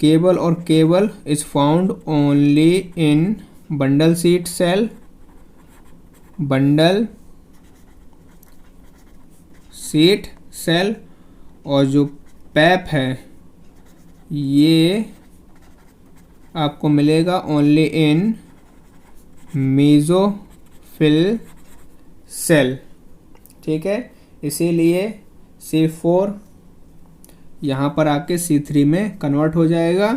केवल और केवल is found only in bundle sheath cell, bundle sheath cell. और जो पैप है ये आपको मिलेगा ओनली इन मेसोफिल सेल, ठीक है। इसीलिए C4 यहाँ पर आके C3 में कन्वर्ट हो जाएगा,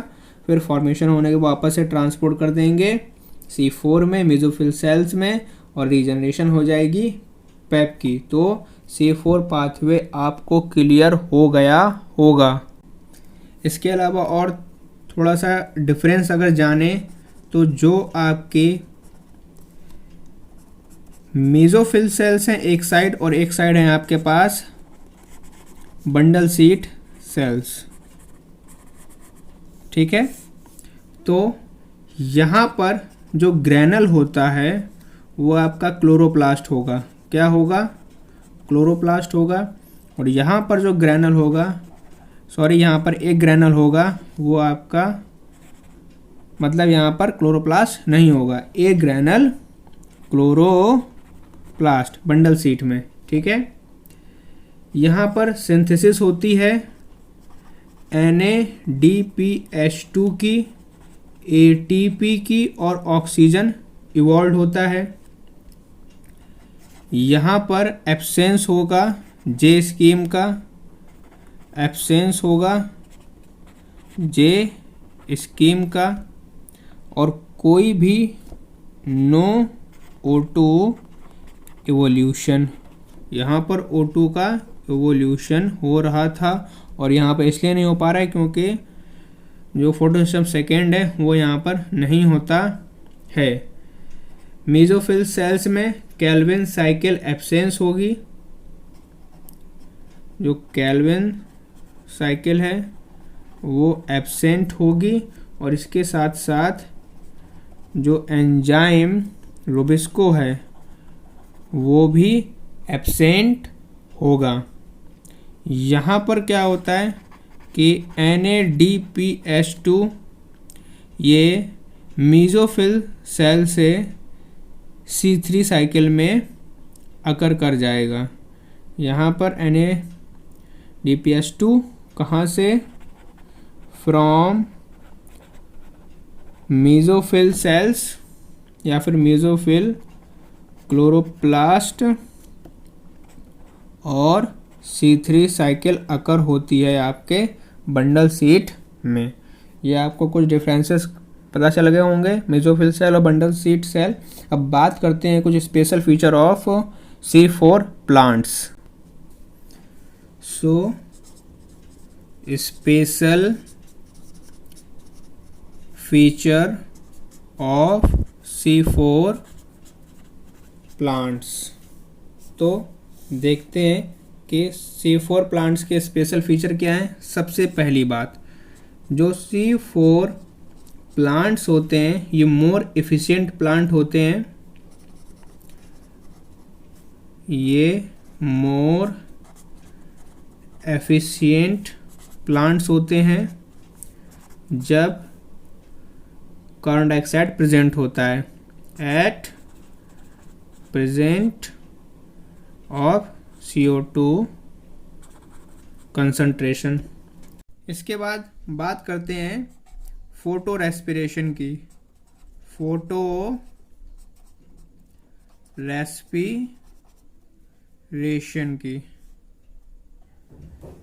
फिर फॉर्मेशन होने के वापस से ट्रांसपोर्ट कर देंगे C4 में मेसोफिल सेल्स में और रीजनरेशन हो जाएगी पैप की। तो C4 पाथवे आपको क्लियर हो गया होगा। इसके अलावा और थोड़ा सा डिफरेंस अगर जाने तो जो आपके मेसोफिल सेल्स हैं एक साइड, और एक साइड है आपके पास बंडल सीट सेल्स, ठीक है। तो यहाँ पर जो ग्रैनल होता है वो आपका क्लोरोप्लास्ट होगा। क्या होगा? क्लोरोप्लास्ट होगा। और यहाँ पर जो ग्रैनल होगा, सॉरी यहाँ पर एक ग्रैनल होगा, वो आपका मतलब यहाँ पर क्लोरोप्लास्ट नहीं होगा, एक ग्रैनल क्लोरोप्लास्ट बंडल सीट में, ठीक है। यहाँ पर सिंथेसिस होती है NADPH2 की, ATP की, और ऑक्सीजन इवॉल्व होता है। यहाँ पर एब्सेंस होगा जे स्कीम का, एब्सेंस होगा जे स्कीम का, और कोई भी नो O2 इवोल्यूशन। यहाँ पर O2 का इवोल्यूशन हो रहा था, और यहाँ पर इसलिए नहीं हो पा रहा है क्योंकि जो फोटोसिस्टम सेकेंड है वो यहाँ पर नहीं होता है। मेसोफिल सेल्स में केल्विन साइकिल एब्सेंस होगी, जो केल्विन साइकिल है वो एब्सेंट होगी, और इसके साथ साथ जो एंजाइम रुबिस्को है वो भी एब्सेंट होगा। यहाँ पर क्या होता है कि NADPH2 ये मेसोफिल सेल से C3 साइकिल में अकर कर जाएगा। यहाँ पर NADPH2 कहाँ से? फ्रॉम मेसोफिल सेल्स या फिर मेसोफिल क्लोरोप्लास्ट, और C3 साइकिल अकर होती है आपके बंडल सीट में। ये आपको कुछ डिफरेंसेस पता चल गए होंगे मेसोफिल सेल और बंडल सीट सेल। अब बात करते हैं कुछ special feature of C4 plants. So special feature of C4 plants. तो देखते हैं कि C4 प्लांट्स के स्पेशल फीचर क्या हैं। सबसे पहली बात, जो C4 प्लांट्स होते हैं ये मोर एफिशिएंट प्लांट होते हैं। ये मोर एफिशिएंट प्लांट्स होते हैं जब कार्बन डाइऑक्साइड प्रेजेंट होता है, at present of CO2 concentration. इसके बाद बात करते हैं फोटो रेस्पिरेशन की। फोटो रेस्पिरेशन की।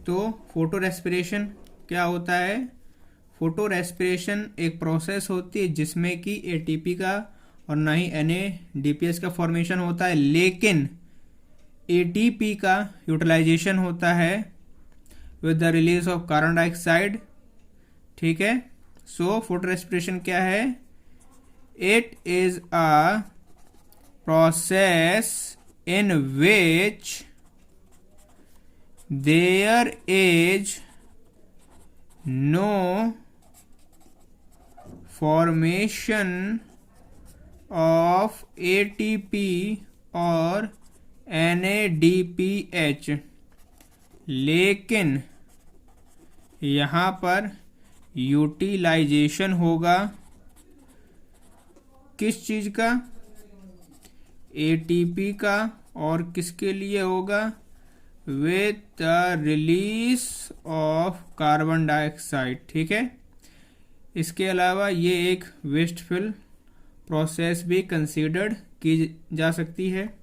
तो फोटो रेस्पिरेशन क्या होता है? फोटो रेस्पिरेशन एक प्रोसेस होती है जिसमें कि ATP का और ना ही NADPH का फॉर्मेशन होता है, लेकिन ATP का यूटिलाइजेशन होता है with the release of carbon dioxide, ठीक है। सो फोटो रेस्पिरेशन क्या है? It is a process in which there is no formation of ATP और NADPH, लेकिन यहाँ पर यूटिलाइजेशन होगा किस चीज़ का? ATP का। और किसके लिए होगा? With the release of carbon dioxide, ठीक है। इसके अलावा ये एक वेस्टफुल प्रोसेस भी कंसीडर्ड की जा सकती है।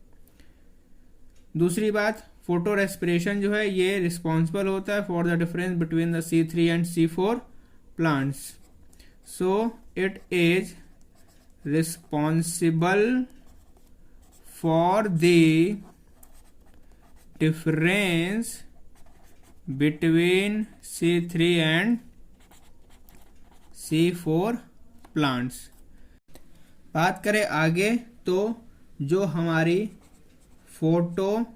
दूसरी बात, फोटो रेस्पिरेशन जो है ये रिस्पॉन्सिबल होता है for the difference between the C3 and C4 plants. So it is responsible for the difference between C3 and C4 plants. बात करें आगे तो जो हमारी फोटो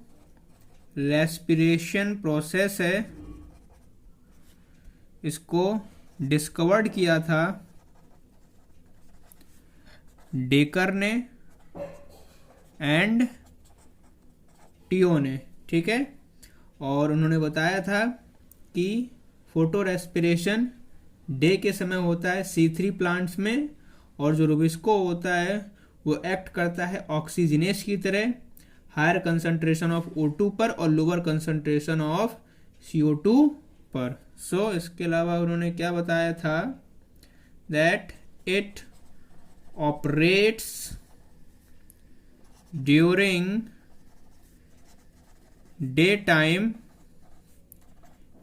रेस्पिरेशन प्रोसेस है इसको डिस्कवर्ड किया था डेकर ने एंड टियो ने, ठीक है। और उन्होंने बताया था कि फोटो रेस्पिरेशन डे के समय होता है C3 प्लांट्स में, और जो रुबिस्को होता है वो एक्ट करता है ऑक्सीजनेस की तरह हायर कंसंट्रेशन ऑफ O2 पर और लोअर कंसंट्रेशन ऑफ CO2 पर। सो इसके अलावा उन्होंने क्या बताया था, that it operates during day time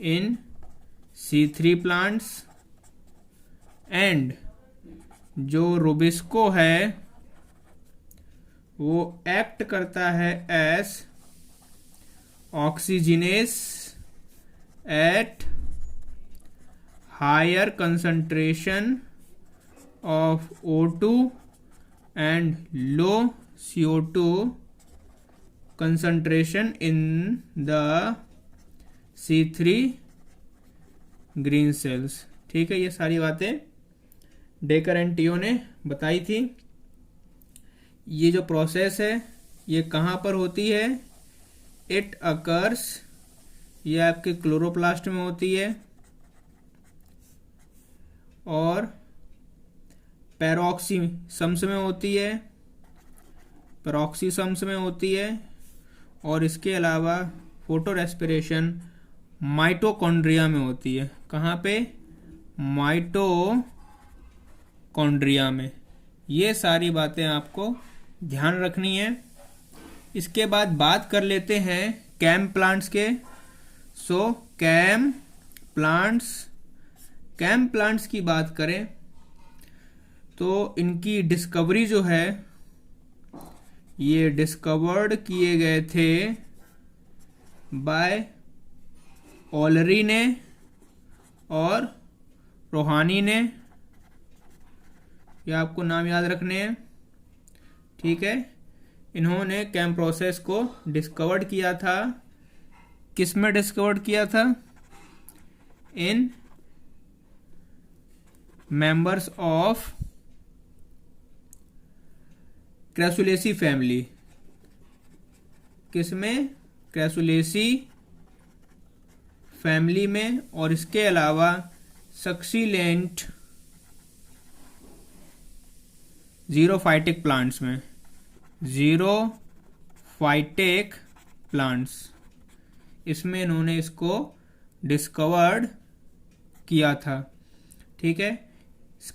in C3 plants and जो रुबिस्को है वो एक्ट करता है as oxygenase at higher concentration of O2 and low CO2 concentration in the C3 green cells, ठीक है। ये सारी बातें डेकर एंड टियो ने बताई थी। ये जो प्रोसेस है ये कहाँ पर होती है, इट अकर्स, ये आपके क्लोरोप्लास्ट में होती है और पैरोक्सीसम्स में होती है, पैरोक्सीसम्स में होती है, और इसके अलावा फोटो रेस्पिरेशन माइटोकॉन्ड्रिया में होती है। कहाँ पे, माइटोकॉन्ड्रिया में। ये सारी बातें आपको ध्यान रखनी है। इसके बाद बात कर लेते हैं कैम प्लांट्स के। सो कैम प्लांट्स की बात करें तो इनकी डिस्कवरी जो है ये डिस्कवर्ड किए गए थे बाय ऑलरी ने और रोहानी ने। ये आपको नाम याद रखने हैं, ठीक है। इन्होंने कैम प्रोसेस को डिस्कवर्ड किया था। किस में डिस्कवर्ड किया था, इन मेंबर्स ऑफ क्रैसुलेसी फैमिली। किसमें, क्रैसुलेसी फैमिली में। और इसके अलावा सक्सीलेंट जीरोफाइटिक प्लांट्स में, जीरोफाइटिक प्लांट्स, इसमें इन्होंने इसको डिस्कवर्ड किया था, ठीक है।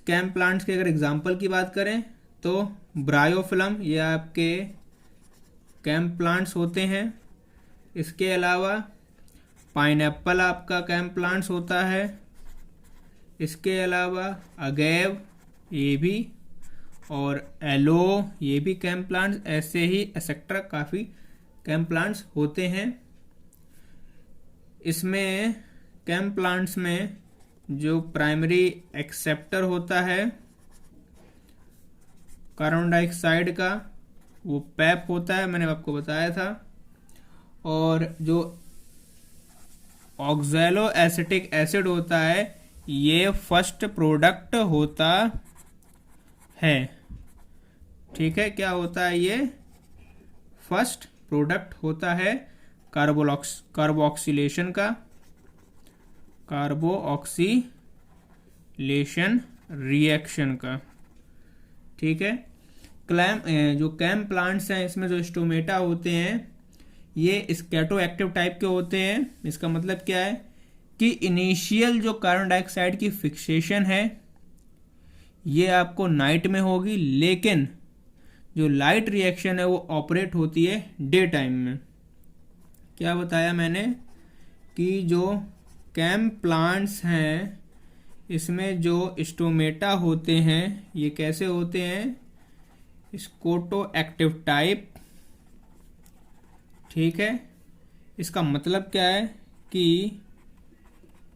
कैम प्लांट्स के अगर एग्जांपल की बात करें तो ब्रायोफिलम, ये आपके कैम प्लांट्स होते हैं। इसके अलावा पाइनएप्पल आपका कैम प्लांट्स होता है। इसके अलावा अगेव, ये भी, और एलो, ये भी कैम प्लांट्स। ऐसे ही एक्सेट्रा काफ़ी कैम प्लांट्स होते हैं। इसमें कैम प्लांट्स में जो प्राइमरी एक्सेप्टर होता है कार्बन डाइऑक्साइड का, वो पैप होता है, मैंने आपको बताया था। और जो ऑक्सैलो एसिटिक एसिड होता है ये फर्स्ट प्रोडक्ट होता है, ठीक है। क्या होता है, ये फर्स्ट प्रोडक्ट होता है कार्बोक्सिलेशन का, कार्बोक्सिलेशन रिएक्शन का, ठीक है। जो कैम प्लांट्स हैं इसमें जो स्टोमेटा होते हैं ये स्कैटो एक्टिव टाइप के होते हैं। इसका मतलब क्या है कि इनिशियल जो कार्बन डाइऑक्साइड की फिक्सेशन है ये आपको नाइट में होगी, लेकिन जो लाइट रिएक्शन है वो ऑपरेट होती है डे टाइम में। क्या बताया मैंने कि जो कैम प्लांट्स हैं इसमें जो स्टोमेटा होते हैं ये कैसे होते हैं, स्कोटो एक्टिव टाइप, ठीक है। इसका मतलब क्या है कि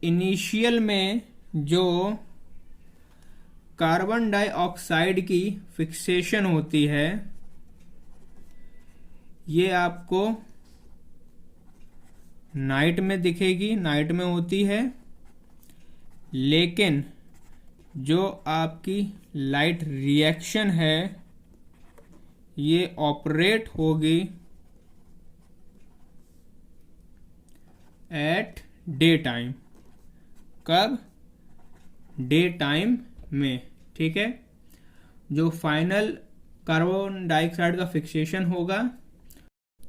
इनिशियल में जो कार्बन डाइऑक्साइड की फिक्सेशन होती है, ये आपको नाइट में दिखेगी, नाइट में होती है, लेकिन जो आपकी लाइट रिएक्शन है ये ऑपरेट होगी एट डे टाइम। कब? डे टाइम में। ठीक है, जो फाइनल कार्बन डाइऑक्साइड का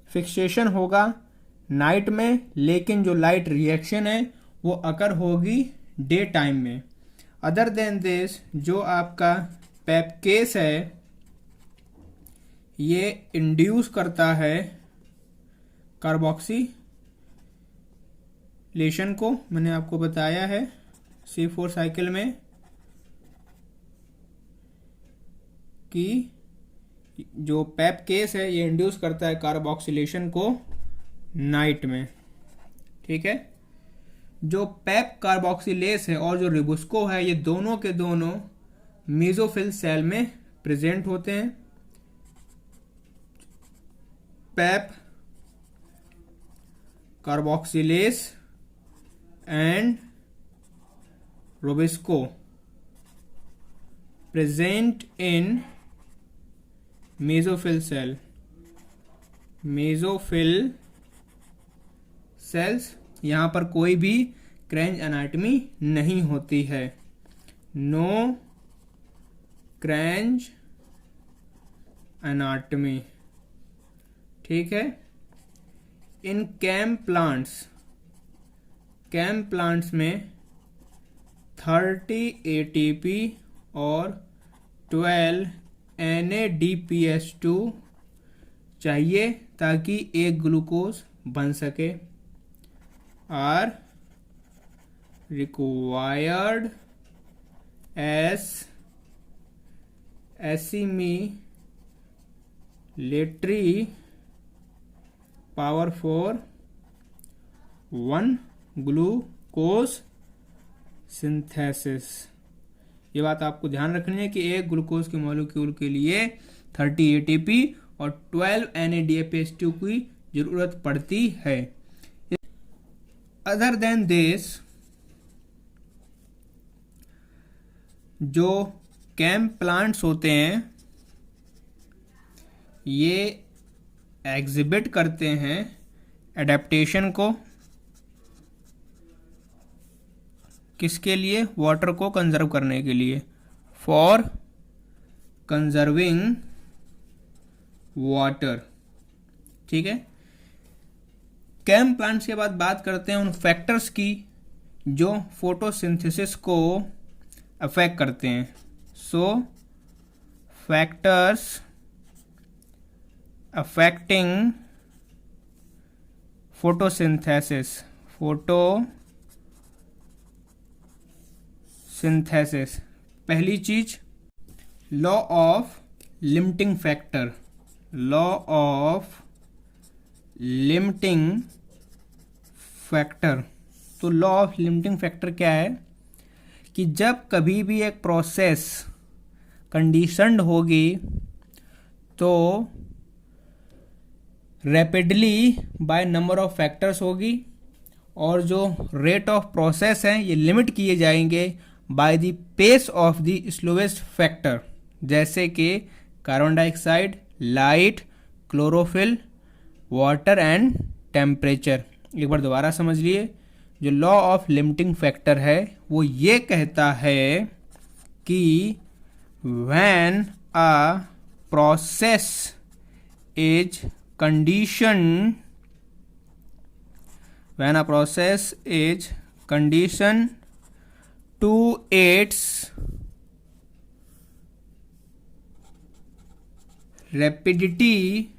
फिक्सेशन होगा नाइट में, लेकिन जो लाइट रिएक्शन है वो अकर होगी डे टाइम में। अदर देन दिस, जो आपका पेप केस है ये इंड्यूस करता है कार्बोक्सिलेशन को। मैंने आपको बताया है C4 साइकिल में कि जो पेप केस है ये इंड्यूस करता है कार्बोक्सिलेशन को नाइट में। ठीक है, जो पेप कार्बोक्सिलेस है और जो रिबुस्को है ये दोनों के दोनों मेसोफिल सेल में प्रेजेंट होते हैं। PEP carboxylase and rubisco present in mesophyll cells. यहां पर कोई भी क्रैंच एनाटॉमी नहीं होती है, नो क्रैंच एनाटॉमी। ठीक है, इन कैम प्लांट्स में 30 ATP और 12 NADPH2 चाहिए ताकि एक ग्लूकोज बन सके। Are required as assimilatory power for 1 glucose synthesis. ये बात आपको ध्यान रखनी है कि एक ग्लूकोज के मॉलिक्यूल के लिए 30 ATP और 12 NADPH2 की जरूरत पड़ती है। अदर देन दिस, जो कैम प्लांट्स होते हैं ये एग्जिबिट करते हैं एडेप्टेशन को। किसके लिए? वाटर को कंजर्व करने के लिए, फॉर कंजर्विंग वाटर। ठीक है, कैम प्लांट्स के बाद बात करते हैं उन फैक्टर्स की जो फोटोसिंथेसिस को अफेक्ट करते हैं। सो फैक्टर्स अफेक्टिंग फोटोसिंथेसिस। पहली चीज, लॉ ऑफ लिमिटिंग फैक्टर। तो लॉ ऑफ लिमिटिंग फैक्टर क्या है कि जब कभी भी एक प्रोसेस कंडीशनड होगी तो rapidly by number of factors होगी, और जो रेट ऑफ प्रोसेस है ये लिमिट किए जाएंगे by the pace of the slowest factor, जैसे कि carbon dioxide, light, chlorophyll, water and temperature. एक बार दोबारा समझ लिए, जो लॉ ऑफ लिमिटिंग फैक्टर है वो ये कहता है कि when a process is conditioned to its rapidity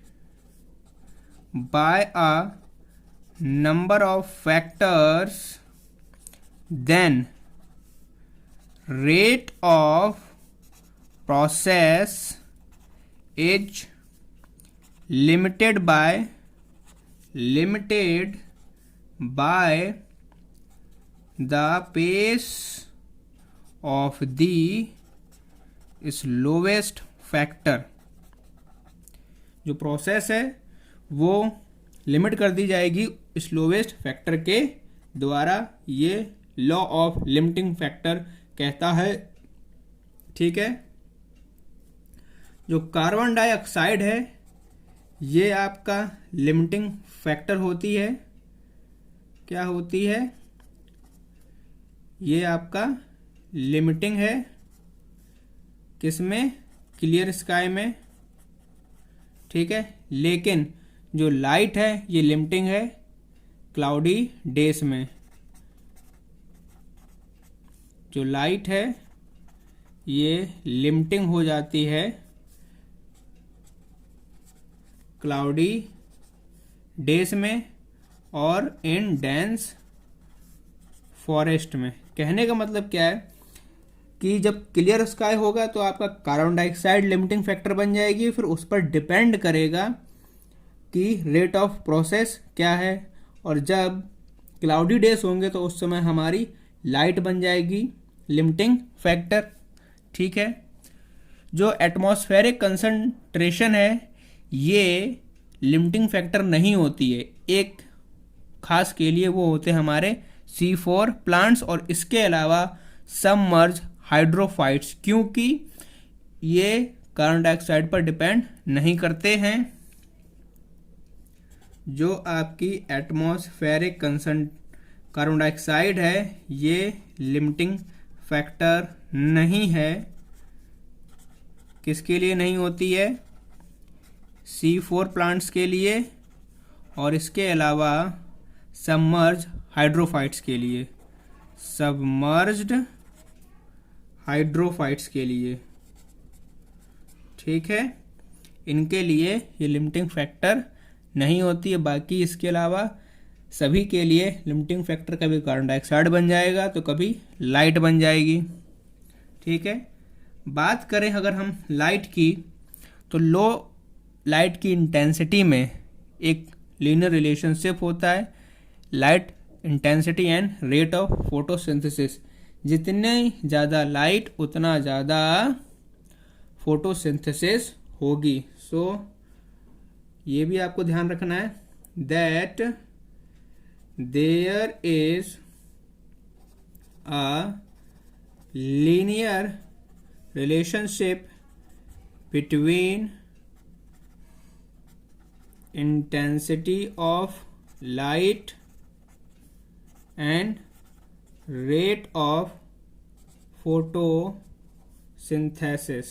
by a number of factors, then rate of process is limited by the pace of the slowest factor, जो प्रोसेस है वो limit कर दी जाएगी स्लोवेस्ट फैक्टर के द्वारा। ये लॉ ऑफ लिमिटिंग फैक्टर कहता है। ठीक है, जो कार्बन डाइऑक्साइड है ये आपका लिमिटिंग फैक्टर होती है। क्या होती है? ये आपका लिमिटिंग है। किसमें? क्लियर स्काई में। ठीक है, लेकिन जो लाइट है ये लिमिटिंग है क्लाउडी डेज में। जो लाइट है ये लिमिटिंग हो जाती है क्लाउडी डेज में और इन डेंस फॉरेस्ट में। कहने का मतलब क्या है कि जब क्लियर स्काई होगा तो आपका कार्बन डाइऑक्साइड लिमिटिंग फैक्टर बन जाएगी, फिर उस पर डिपेंड करेगा कि रेट ऑफ प्रोसेस क्या है, और जब क्लाउडी डेज होंगे तो उस समय हमारी लाइट बन जाएगी लिमिटिंग फैक्टर। ठीक है, जो एटमॉस्फेरिक कंसंट्रेशन है ये लिमिटिंग फैक्टर नहीं होती है। एक खास के लिए वो होते हैं हमारे C4 प्लांट्स और इसके अलावा सबमर्ज हाइड्रोफाइट्स, क्योंकि ये कार्बन डाइऑक्साइड पर डिपेंड नहीं करते हैं। जो आपकी एटमॉस्फेरिक कार्बन डाइऑक्साइड है ये लिमिटिंग फैक्टर नहीं है। किसके लिए नहीं होती है? C4 प्लांट्स के लिए और इसके अलावा सबमर्ज हाइड्रोफाइट्स के लिए, सबमर्ज्ड हाइड्रोफाइट्स के लिए। ठीक है, इनके लिए ये लिमिटिंग फैक्टर नहीं होती है। बाकी इसके अलावा सभी के लिए लिमिटिंग फैक्टर कभी कार्बन डाइऑक्साइड बन जाएगा तो कभी लाइट बन जाएगी। ठीक है, बात करें अगर हम लाइट की, तो लो लाइट की इंटेंसिटी में एक लीनियर रिलेशनशिप होता है, light intensity and rate of photosynthesis. जितनी ज़्यादा लाइट उतना ज़्यादा फोटोसिंथेसिस होगी। सो ये भी आपको ध्यान रखना है that there is a linear relationship between intensity of light and rate of photosynthesis।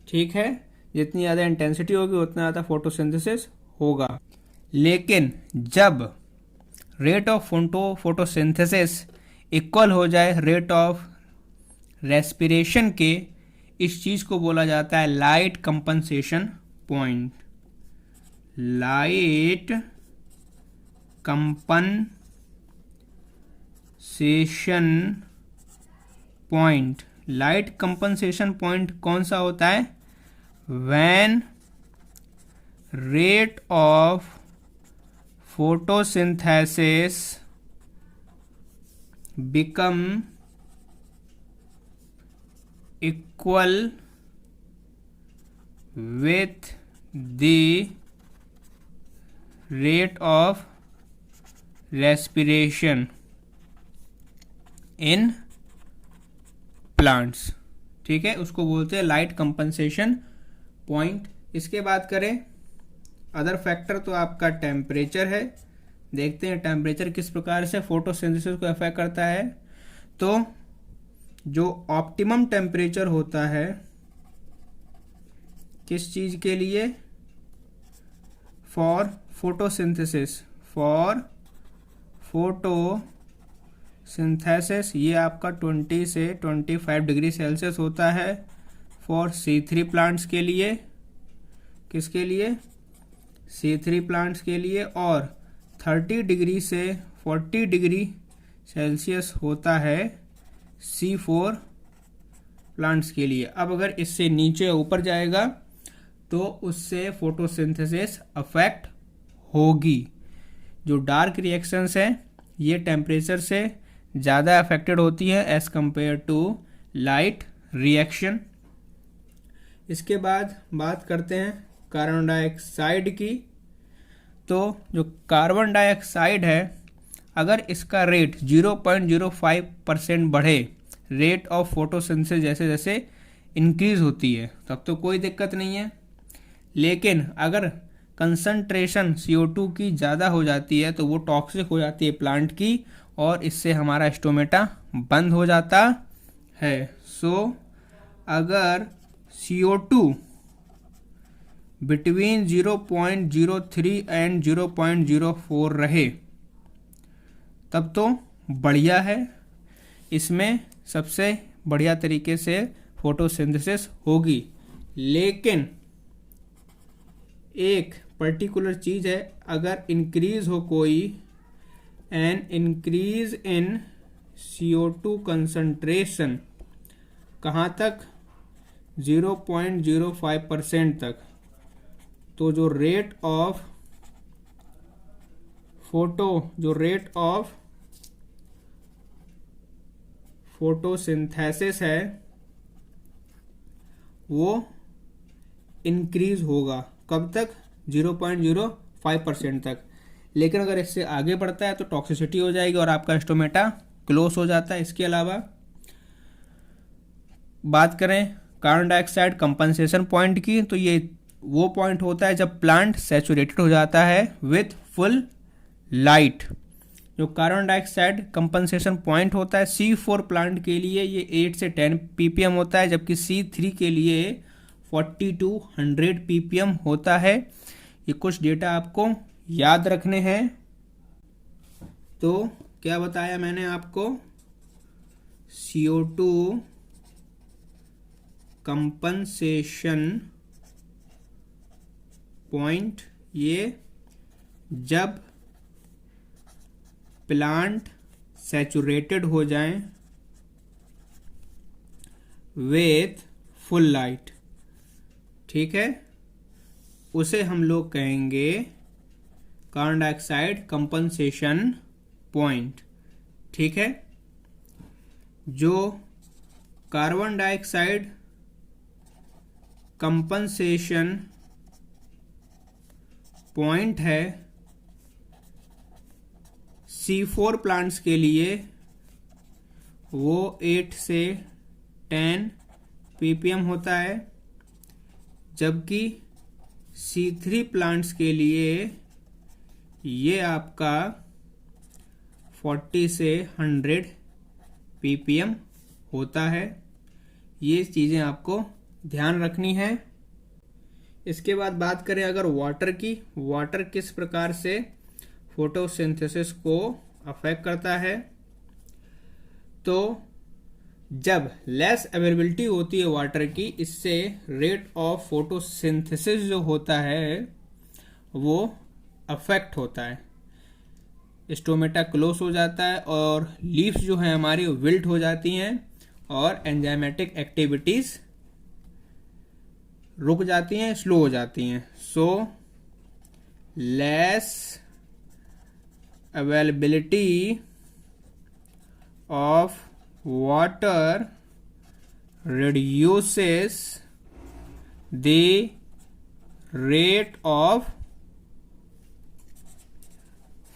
ठीक है, जितनी ज़्यादा इंटेंसिटी होगी उतना ज़्यादा फोटोसिंथेसिस होगा। लेकिन जब रेट ऑफ फोटोसिंथेसिस इक्वल हो जाए रेट ऑफ रेस्पिरेशन के, इस चीज को बोला जाता है light compensation point. Light compensation point. Light compensation point कौन सा होता है? When rate of photosynthesis become equal with the rate of respiration in plants। ठीक है, उसको बोलते हैं लाइट कंपनसेशन पॉइंट। इसके बात करें अदर फैक्टर, तो आपका टेम्परेचर है। देखते हैं टेम्परेचर किस प्रकार से फोटोसिंथेसिस को अफेक्ट करता है। तो जो ऑप्टिमम टेम्परेचर होता है किस चीज के लिए? For photosynthesis. फॉर फोटोसिंथेसिस ये आपका 20 से 25 डिग्री सेल्सियस होता है फॉर C3 प्लांट्स के लिए। किसके लिए? C3 प्लांट्स के लिए। और 30 डिग्री से 40 डिग्री सेल्सियस होता है C4 प्लांट्स के लिए। अब अगर इससे नीचे ऊपर जाएगा तो उससे फोटोसिंथेसिस अफेक्ट होगी। जो डार्क रिएक्शंस हैं ये टेम्परेचर से ज़्यादा अफेक्टेड होती है as compare to light reaction. इसके बाद बात करते हैं कार्बन डाइऑक्साइड की। तो जो कार्बन डाइऑक्साइड है, अगर इसका रेट 0.05% बढ़े, रेट ऑफ फोटोसिंथेसिस जैसे जैसे इंक्रीज होती है, तब तो कोई दिक्कत नहीं है। लेकिन अगर कंसंट्रेशन CO2 की ज़्यादा हो जाती है तो वो टॉक्सिक हो जाती है प्लांट की, और इससे हमारा स्टोमेटा बंद हो जाता है। अगर CO2 बिटवीन 0.03 एंड 0.04 रहे तब तो बढ़िया है, इसमें सबसे बढ़िया तरीके से फोटोसिंथेसिस होगी। लेकिन एक पर्टिकुलर चीज़ है, अगर इंक्रीज हो कोई an increase in CO2 concentration, कहाँ तक? 0.05% तक, तो जो रेट ऑफ फोटोसिंथेसिस है वो इंक्रीज होगा। कब तक? 0.05% तक। लेकिन अगर इससे आगे बढ़ता है तो टॉक्सिसिटी हो जाएगी और आपका स्टोमेटा क्लोज हो जाता है। इसके अलावा बात करें कार्बन डाइऑक्साइड कंपनसेशन पॉइंट की, तो ये वो पॉइंट होता है जब प्लांट सैचुरेटेड हो जाता है विथ फुल लाइट। जो कार्बन डाइऑक्साइड कंपनसेशन पॉइंट होता है C4 प्लांट के लिए ये 8 से 10 ppm होता है, जबकि C3 के लिए 40 to 100 ppm होता है। ये कुछ डेटा आपको याद रखने हैं। तो क्या बताया मैंने आपको? CO2 कंपनसेशन पॉइंट, ये जब प्लांट सैचुरेटेड हो जाएं विथ फुल लाइट, ठीक है, उसे हम लोग कहेंगे कार्बन डाइऑक्साइड कंपनसेशन पॉइंट। ठीक है, जो कार्बन डाइऑक्साइड कंपनसेशन पॉइंट है C4 प्लांट्स के लिए वो 8 से 10 ppm होता है, जबकि C3 प्लांट्स के लिए ये आपका 40 से 100 ppm होता है। ये चीज़ें आपको ध्यान रखनी है। इसके बाद बात करें अगर वाटर की, वाटर किस प्रकार से फोटोसिंथेसिस को अफेक्ट करता है। तो जब लेस अवेलेबिलिटी होती है वाटर की, इससे रेट ऑफ फोटोसिंथेसिस जो होता है वो अफेक्ट होता है, स्टोमेटा क्लोज हो जाता है और लीव्स जो है हमारी विल्ट हो जाती हैं और एंजाइमेटिक एक्टिविटीज रुक जाती हैं, स्लो हो जाती हैं। So less availability of water reduces the rate of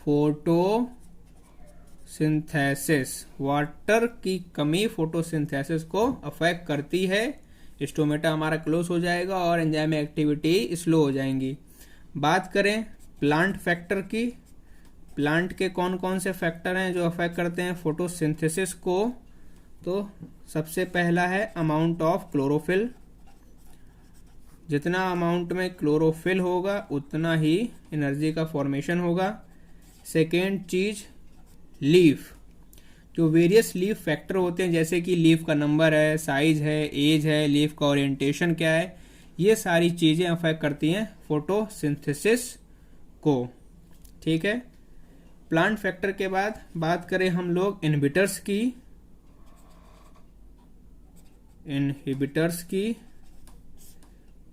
photosynthesis. Water की कमी फोटोसिंथेसिस को अफेक्ट करती है, स्टोमेटा हमारा क्लोज हो जाएगा और एंजाइम एक्टिविटी स्लो हो जाएंगी। बात करें प्लांट फैक्टर की, प्लांट के कौन कौन से फैक्टर हैं जो अफेक्ट करते हैं फोटोसिंथेसिस को। तो सबसे पहला है अमाउंट ऑफ क्लोरोफिल। जितना अमाउंट में क्लोरोफिल होगा उतना ही एनर्जी का फॉर्मेशन होगा। सेकेंड चीज लीफ, जो वेरियस लीफ फैक्टर होते हैं जैसे कि लीफ का नंबर है, साइज है, एज है, लीफ का ओरिएंटेशन क्या है, ये सारी चीजें अफेक्ट करती हैं फोटोसिंथेसिस को। ठीक है, प्लांट फैक्टर के बाद बात करें हम लोग इनहिबिटर्स की,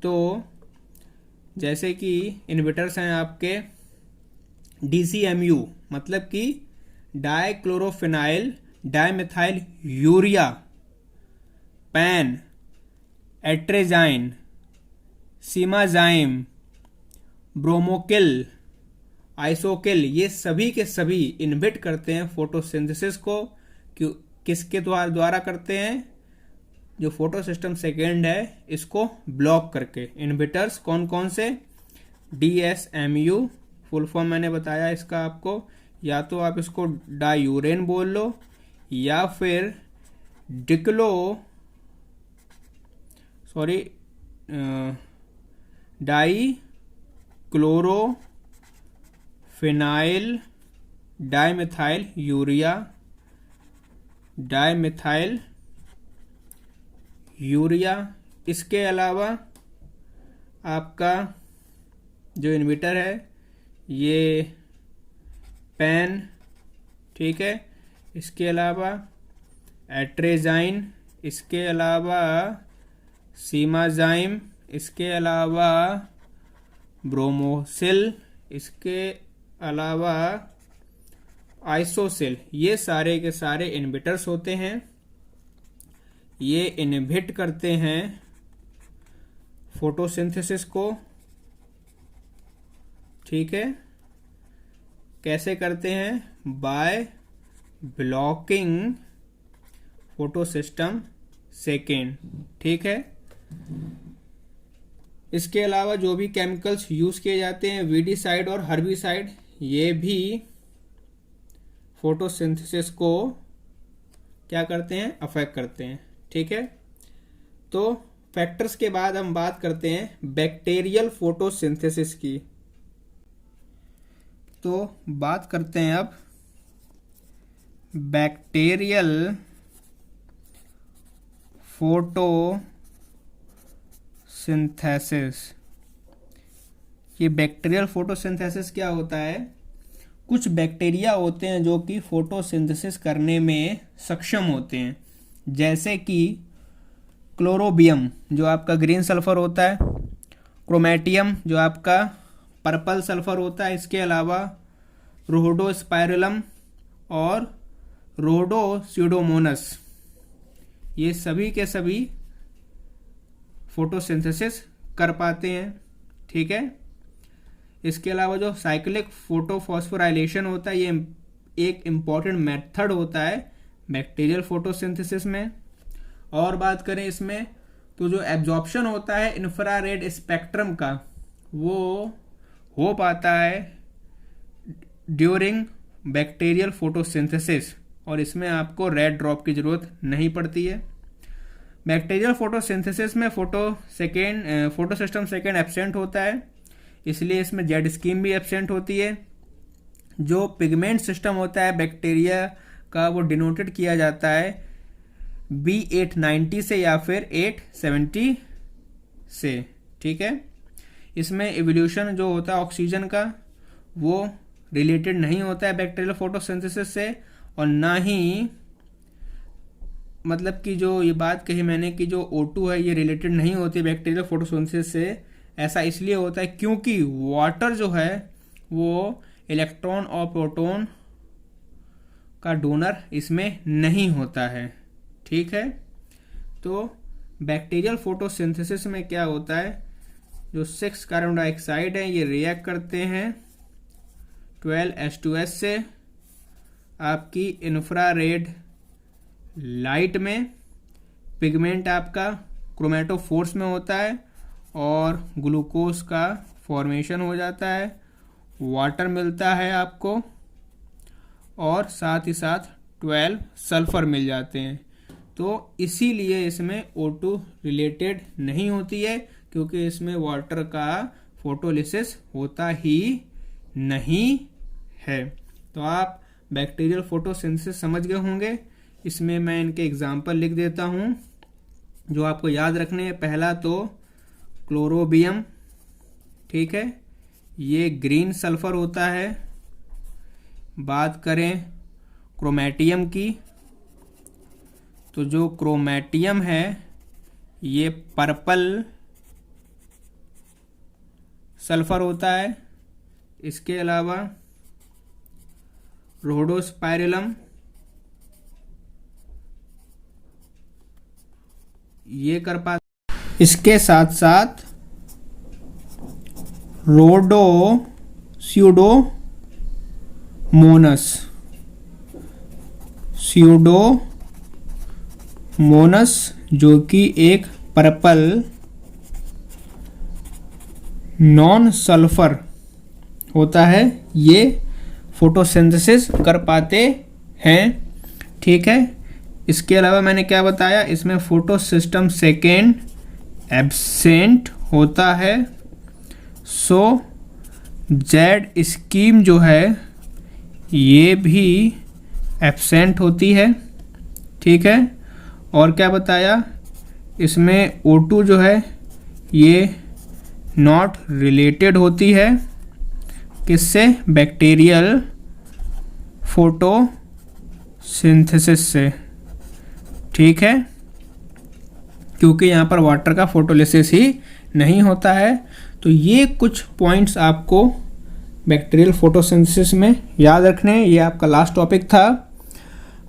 तो जैसे कि इनहिबिटर्स हैं आपके DCMU, मतलब कि डाइक्लोरोफिनाइल डाइमिथाइल यूरिया, पैन, एट्रेजाइन, सीमाजाइम, ब्रोमोकिल, आइसोकिल, ये सभी के सभी इनहिबिट करते हैं फोटोसिंथेसिस को। किसके द्वारा करते हैं? जो फोटो सिस्टम सेकेंड है इसको ब्लॉक करके। इनहिबिटर्स कौन कौन से? DSMU, फुल फॉर्म मैंने बताया इसका आपको, या तो आप इसको डायूरेन बोल लो या फिर डाई क्लोरोफिनाइल डाइमिथाइल यूरिया। इसके अलावा आपका जो इनहिबिटर है ये पैन, ठीक है। इसके अलावा एट्रेजाइन, इसके अलावा सीमाजाइम, इसके अलावा ब्रोमोसिल, इसके अलावा आइसोसिल, ये सारे के सारे इनहिबिटर्स होते हैं। ये इनहिबिट करते हैं फोटोसिंथेसिस को, ठीक है। कैसे करते हैं? बाय ब्लॉकिंग फोटोसिस्टम सेकेंड, ठीक है। इसके अलावा जो भी केमिकल्स यूज किए जाते हैं, वीडीसाइड और हर्बिसाइड, ये भी फोटोसिंथेसिस को क्या करते हैं? अफेक्ट करते हैं, ठीक है। तो फैक्टर्स के बाद हम बात करते हैं बैक्टीरियल फोटोसिंथेसिस की। तो बात करते हैं अब बैक्टीरियल फोटोसिंथेसिस। ये बैक्टीरियल फोटोसिंथेसिस क्या होता है? कुछ बैक्टीरिया होते हैं जो कि फोटोसिंथेसिस करने में सक्षम होते हैं, जैसे कि क्लोरोबियम जो आपका ग्रीन सल्फर होता है, क्रोमेटियम जो आपका पर्पल सल्फर होता है, इसके अलावा रोहोडोस्पाइरलम और रोहोडोस्यूडोमोनस, ये सभी के सभी फोटोसिंथेसिस कर पाते हैं, ठीक है। इसके अलावा जो साइक्लिक फोटोफॉस्फोराइलेशन होता है, ये एक इम्पॉर्टेंट मेथड होता है बैक्टीरियल फोटोसिंथेसिस में। और बात करें इसमें तो जो एब्जॉर्प्शन होता है इंफ्रारेड स्पेक्ट्रम का, वो हो पाता है ड्यूरिंग बैक्टीरियल फोटोसिंथेसिस, और इसमें आपको रेड ड्रॉप की जरूरत नहीं पड़ती है। बैक्टीरियल फोटोसिंथेसिस में फोटो सिस्टम सेकेंड एब्सेंट होता है, इसलिए इसमें जेड स्कीम भी एब्सेंट होती है। जो पिगमेंट सिस्टम होता है बैक्टीरिया का, वो डिनोटेड किया जाता है B890 से या फिर 870 से, ठीक है। इसमें इवोल्यूशन जो होता है ऑक्सीजन का, वो रिलेटेड नहीं होता है बैक्टीरियल फोटोसिंथेसिस से, और ना ही मतलब कि जो ये बात कही मैंने कि जो O2 है ये रिलेटेड नहीं होती बैक्टीरियल फोटोसिंथेसिस से। ऐसा इसलिए होता है क्योंकि वाटर जो है वो इलेक्ट्रॉन और प्रोटॉन का डोनर इसमें नहीं होता है, ठीक है। तो बैक्टीरियल फोटोसिंथेसिस में क्या होता है, जो 6 कार्बन डाइऑक्साइड है ये रिएक्ट करते हैं 12H2S से आपकी इंफ्रारेड लाइट में। पिगमेंट आपका क्रोमेटोफोर्स में होता है और ग्लूकोज का फॉर्मेशन हो जाता है, वाटर मिलता है आपको, और साथ ही साथ 12 सल्फर मिल जाते हैं। तो इसीलिए इसमें O2 रिलेटेड नहीं होती है, क्योंकि इसमें वाटर का फोटोलिसिस होता ही नहीं है। तो आप बैक्टीरियल फोटोसिंथेसिस समझ गए होंगे। इसमें मैं इनके एग्जाम्पल लिख देता हूँ जो आपको याद रखने हैं। पहला तो क्लोरोबियम, ठीक है, ये ग्रीन सल्फर होता है। बात करें क्रोमेटियम की, तो जो क्रोमेटियम है ये पर्पल सल्फर होता है। इसके अलावा रोहोडोस्पाइरलम ये कर पाते। इसके साथ साथ स्यूडोमोनस जो कि एक पर्पल नॉन सल्फर होता है, ये फोटोसिंथेसिस कर पाते हैं। ठीक है, इसके अलावा मैंने क्या बताया, इसमें फोटो सिस्टम सेकेंड एब्सेंट होता है। सो जेड स्कीम जो है ये भी एब्सेंट होती है। ठीक है, और क्या बताया, इसमें O2 जो है ये नॉट रिलेटेड होती है किससे, बैक्टीरियल फोटोसिंथेसिस से। ठीक है, क्योंकि यहाँ पर वाटर का फोटोलिसिस ही नहीं होता है। तो ये कुछ पॉइंट्स आपको बैक्टीरियल फोटोसिंथेसिस में याद रखने हैं। ये आपका लास्ट टॉपिक था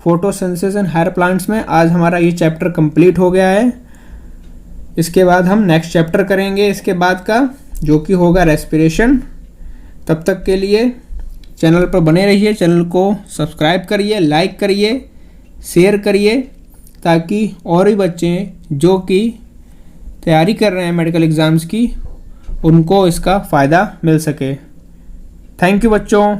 फोटोसिंथेसिस इन हायर प्लांट्स में। आज हमारा ये चैप्टर कंप्लीट हो गया है। इसके बाद हम नेक्स्ट चैप्टर करेंगे इसके बाद का, जो कि होगा रेस्पिरेशन। तब तक के लिए चैनल पर बने रहिए, चैनल को सब्सक्राइब करिए, लाइक करिए, शेयर करिए, ताकि और भी बच्चे जो कि तैयारी कर रहे हैं मेडिकल एग्ज़ाम्स की, उनको इसका फ़ायदा मिल सके। थैंक यू बच्चों।